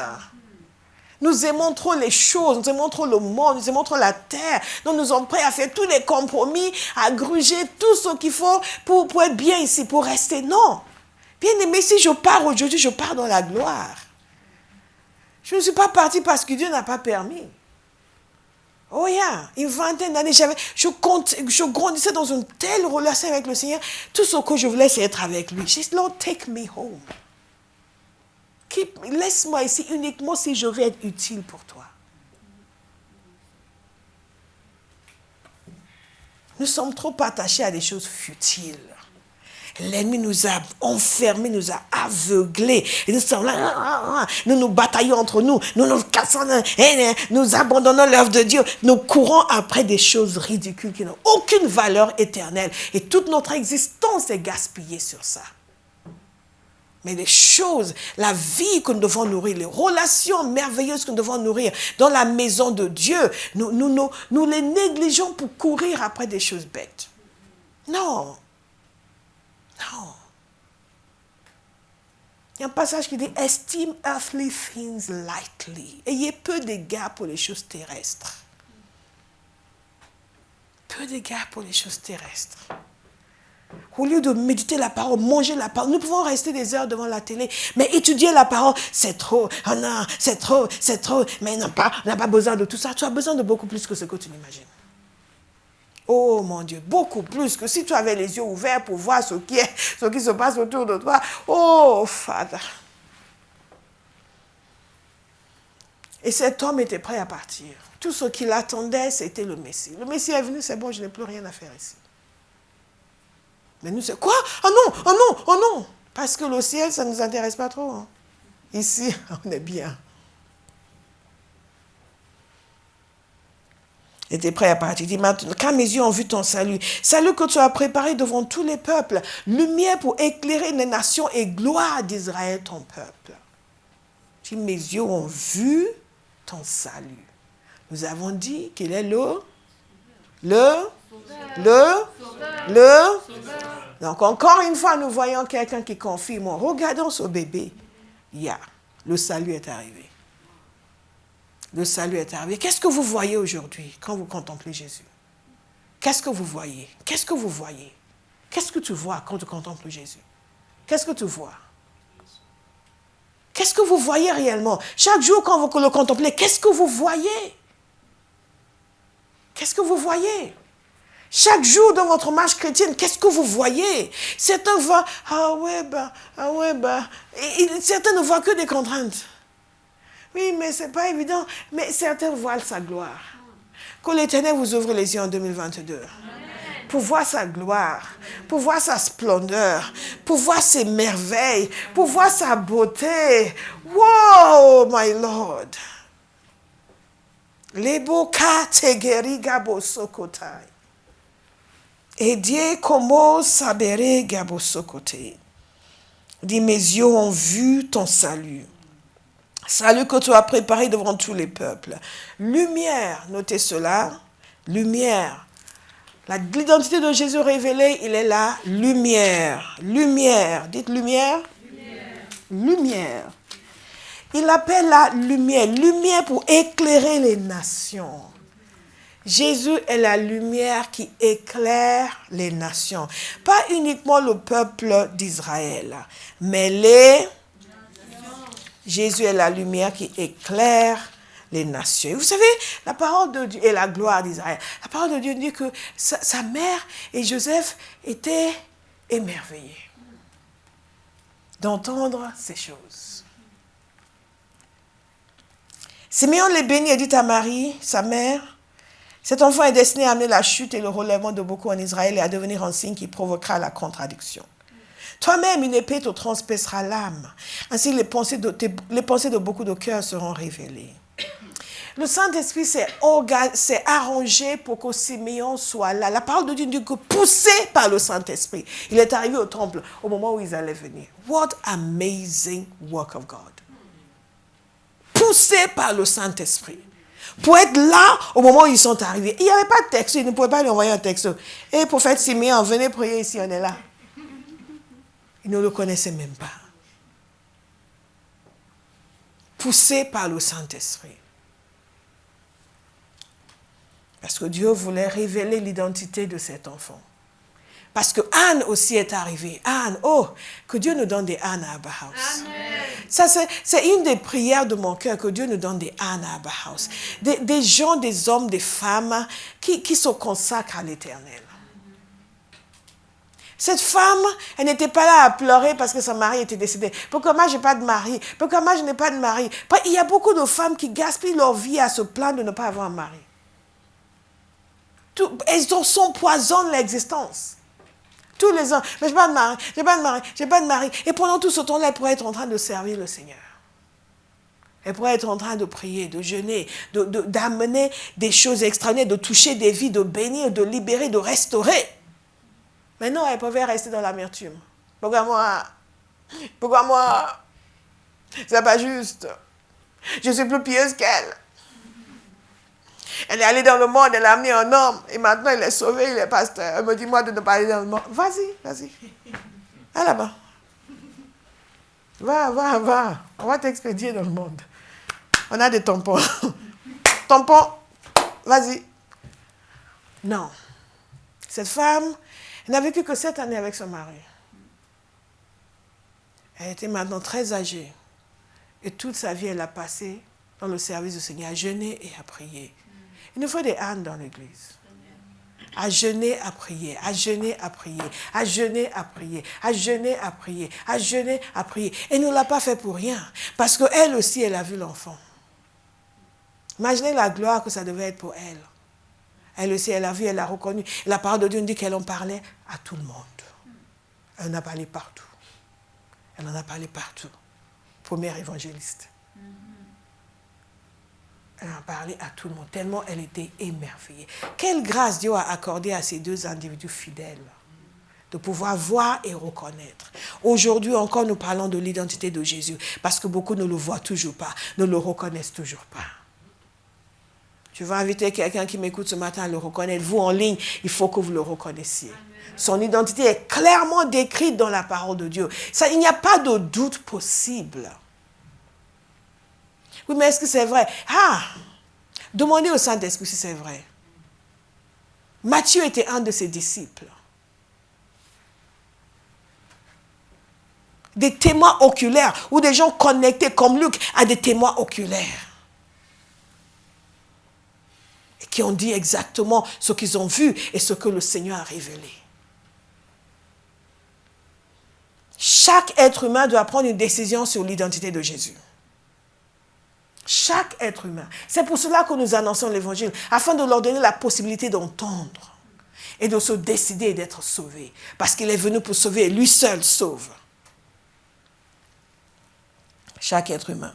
[SPEAKER 1] Nous aimons trop les choses, nous aimons trop le monde, nous aimons trop la terre. Donc nous sommes prêts à faire tous les compromis, à gruger tout ce qu'il faut pour être bien ici, pour rester. Non. Bien aimé, si je pars aujourd'hui, je pars dans la gloire. Je ne suis pas partie parce que Dieu n'a pas permis. Oh yeah, une vingtaine d'années, je grandissais dans une telle relation avec le Seigneur. Tout ce que je voulais, c'est être avec lui. She said, Lord, take me home. Laisse-moi ici uniquement si je veux être utile pour toi. Nous sommes trop attachés à des choses futiles. L'ennemi nous a enfermés, nous a aveuglés. Et nous sommes là, nous bataillons entre nous, nous nous cassons, nous abandonnons l'œuvre de Dieu. Nous courons après des choses ridicules qui n'ont aucune valeur éternelle. Et toute notre existence est gaspillée sur ça. Mais les choses, la vie que nous devons nourrir, les relations merveilleuses que nous devons nourrir dans la maison de Dieu, nous les négligeons pour courir après des choses bêtes. Non. Non. Il y a un passage qui dit « Esteem earthly things lightly ». Ayez peu d'égard pour les choses terrestres. Peu d'égard pour les choses terrestres. Au lieu de méditer la parole, manger la parole, nous pouvons rester des heures devant la télé, mais étudier la parole, c'est trop. Oh non, c'est trop. Mais on n'a pas besoin de tout ça. Tu as besoin de beaucoup plus que ce que tu n'imagines. Oh mon Dieu, beaucoup plus que si tu avais les yeux ouverts pour voir ce qui se passe autour de toi. Oh, Father. Et cet homme était prêt à partir. Tout ce qu'il attendait, c'était le Messie. Le Messie est venu, c'est bon, je n'ai plus rien à faire ici. Mais nous, c'est quoi? Oh non, oh non, oh non. Parce que le ciel, ça ne nous intéresse pas trop. Hein. Ici, on est bien. Il était prêt à partir. Il dit, maintenant, quand mes yeux ont vu ton salut, salut que tu as préparé devant tous les peuples, lumière pour éclairer les nations et gloire d'Israël, ton peuple. Il dit, mes yeux ont vu ton salut. Nous avons dit qu'il est le. Donc, encore une fois, nous voyons quelqu'un qui confirme. Regardons ce bébé. Le salut est arrivé. Le salut est arrivé. Qu'est-ce que vous voyez aujourd'hui quand vous contemplez Jésus? Qu'est-ce que vous voyez? Qu'est-ce que vous voyez? Qu'est-ce que tu vois quand tu contemples Jésus? Qu'est-ce que tu vois? Qu'est-ce que vous voyez réellement? Chaque jour quand vous le contemplez, qu'est-ce que vous voyez? Qu'est-ce que vous voyez? Chaque jour dans votre marche chrétienne, qu'est-ce que vous voyez? Certains voient, certains ne voient que des contraintes. Oui, mais ce n'est pas évident. Mais certains voient sa gloire. Que l'Éternel vous ouvre les yeux en 2022. Amen. Pour voir sa gloire, pour voir sa splendeur, pour voir ses merveilles, pour voir sa beauté. Wow, my Lord. Leboka tegeri gabo sokotai. Edie komo sabere gabo sokote. Dit, mes yeux ont vu ton salut. Salut que tu as préparé devant tous les peuples. Lumière, notez cela. Lumière. L'identité de Jésus révélée, il est là. Lumière. Lumière. Dites lumière. Lumière. Il appelle la lumière. Lumière pour éclairer les nations. Jésus est la lumière qui éclaire les nations. Pas uniquement le peuple d'Israël, mais les... Jésus est la lumière qui éclaire les nations. Et vous savez, la parole de Dieu est la gloire d'Israël. La parole de Dieu dit que sa mère et Joseph étaient émerveillés d'entendre ces choses. Simeon les bénit et dit à Marie, sa mère, cet enfant est destiné à amener la chute et le relèvement de beaucoup en Israël et à devenir un signe qui provoquera la contradiction. Toi-même, une épée te transpercera l'âme. Ainsi, les pensées de beaucoup de cœurs seront révélées. Le Saint-Esprit s'est arrangé pour que Simeon soit là. La parole de Dieu dit que poussé par le Saint-Esprit, il est arrivé au temple au moment où ils allaient venir. What amazing work of God. Poussé par le Saint-Esprit. Pour être là au moment où ils sont arrivés. Il n'y avait pas de texte, ils ne pouvaient pas lui envoyer un texte. Et prophète Simeon, venez prier ici, on est là. Ils ne le connaissaient même pas. Poussé par le Saint-Esprit. Parce que Dieu voulait révéler l'identité de cet enfant. Parce que Anne aussi est arrivée. Anne, que Dieu nous donne des Anne à Abba House. Amen. Ça, c'est une des prières de mon cœur, que Dieu nous donne des Anne à Abba House. Des gens, des hommes, des femmes qui se consacrent à l'Éternel. Cette femme, elle n'était pas là à pleurer parce que son mari était décédé. Pourquoi moi, je n'ai pas de mari? Pourquoi moi, je n'ai pas de mari? Il y a beaucoup de femmes qui gaspillent leur vie à se plaindre de ne pas avoir un mari. Elles s'empoisonnent l'existence. Tous les ans, mais je n'ai pas de mari, je n'ai pas de mari, je n'ai pas de mari. Et pendant tout ce temps-là, elle pourrait être en train de servir le Seigneur. Elle pourrait être en train de prier, de jeûner, d'amener des choses extraordinaires, de toucher des vies, de bénir, de libérer, de restaurer. Mais non, elle pouvait rester dans l'amertume. Pourquoi moi? C'est pas juste. Je suis plus pieuse qu'elle. Elle est allée dans le monde, elle a amené un homme, et maintenant elle est sauvée, il est pasteur. Elle me dit, moi, de ne pas aller dans le monde. Vas-y. Va là-bas. Va. On va t'expédier dans le monde. On a des tampons. Tampons, vas-y. Non. Cette femme, elle n'a vécu que 7 années avec son mari. Elle était maintenant très âgée. Et toute sa vie, elle a passé dans le service du Seigneur, à jeûner et à prier. Il nous faut des ânes dans l'église. À jeûner, à prier, à jeûner, à prier, à jeûner, à prier, à jeûner, à prier, à jeûner, à prier. Elle ne l'a pas fait pour rien. Parce qu'elle aussi, elle a vu l'enfant. Imaginez la gloire que ça devait être pour elle. Elle aussi, elle a vu, elle a reconnu. La parole de Dieu nous dit qu'elle en parlait à tout le monde. Elle en a parlé partout. Elle en a parlé partout. Première évangéliste. Elle en a parlé à tout le monde, tellement elle était émerveillée. Quelle grâce Dieu a accordée à ces deux individus fidèles de pouvoir voir et reconnaître. Aujourd'hui encore, nous parlons de l'identité de Jésus parce que beaucoup ne le voient toujours pas, ne le reconnaissent toujours pas. Je vais inviter quelqu'un qui m'écoute ce matin à le reconnaître. Vous, en ligne, il faut que vous le reconnaissiez. Son identité est clairement décrite dans la parole de Dieu. Ça, il n'y a pas de doute possible. Oui, mais est-ce que c'est vrai? Demandez au Saint-Esprit si c'est vrai. Matthieu était un de ses disciples. Des témoins oculaires, ou des gens connectés comme Luc à des témoins oculaires. Et qui ont dit exactement ce qu'ils ont vu et ce que le Seigneur a révélé. Chaque être humain doit prendre une décision sur l'identité de Jésus. Chaque être humain. C'est pour cela que nous annonçons l'évangile, afin de leur donner la possibilité d'entendre et de se décider et d'être sauvé. Parce qu'il est venu pour sauver et lui seul sauve. Chaque être humain.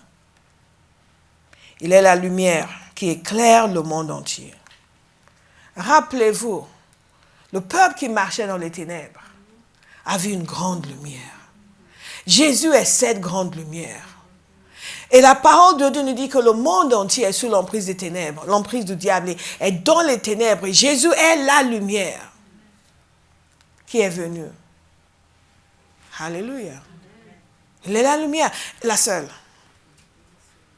[SPEAKER 1] Il est la lumière qui éclaire le monde entier. Rappelez-vous, le peuple qui marchait dans les ténèbres a vu une grande lumière. Jésus est cette grande lumière. Et la parole de Dieu nous dit que le monde entier est sous l'emprise des ténèbres, l'emprise du diable est dans les ténèbres. Et Jésus est la lumière qui est venue. Alléluia. Il est la lumière, la seule.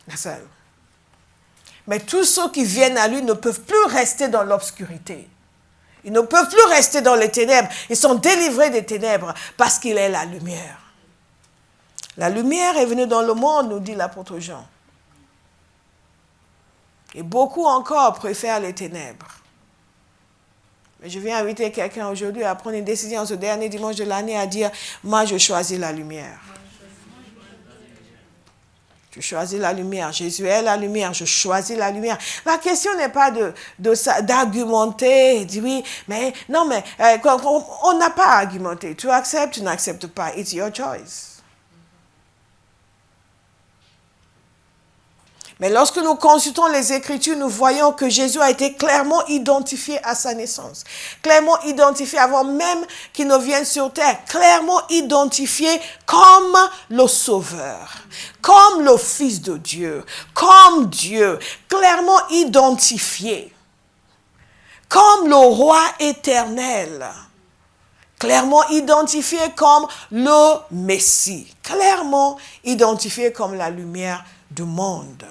[SPEAKER 1] La seule. Mais tous ceux qui viennent à lui ne peuvent plus rester dans l'obscurité. Ils ne peuvent plus rester dans les ténèbres. Ils sont délivrés des ténèbres parce qu'il est la lumière. La lumière est venue dans le monde, nous dit l'apôtre Jean. Et beaucoup encore préfèrent les ténèbres. Mais je viens inviter quelqu'un aujourd'hui à prendre une décision ce dernier dimanche de l'année à dire, moi je choisis la lumière. Je choisis la lumière. Jésus est la lumière. Je choisis la lumière. La question n'est pas d'argumenter, de dire oui, mais non, mais on n'a pas à argumenter. Tu acceptes, tu n'acceptes pas. It's your choice. Mais lorsque nous consultons les Écritures, nous voyons que Jésus a été clairement identifié à sa naissance. Clairement identifié avant même qu'il ne vienne sur terre. Clairement identifié comme le Sauveur. Comme le Fils de Dieu. Comme Dieu. Clairement identifié. Comme le Roi éternel. Clairement identifié comme le Messie. Clairement identifié comme la lumière du monde.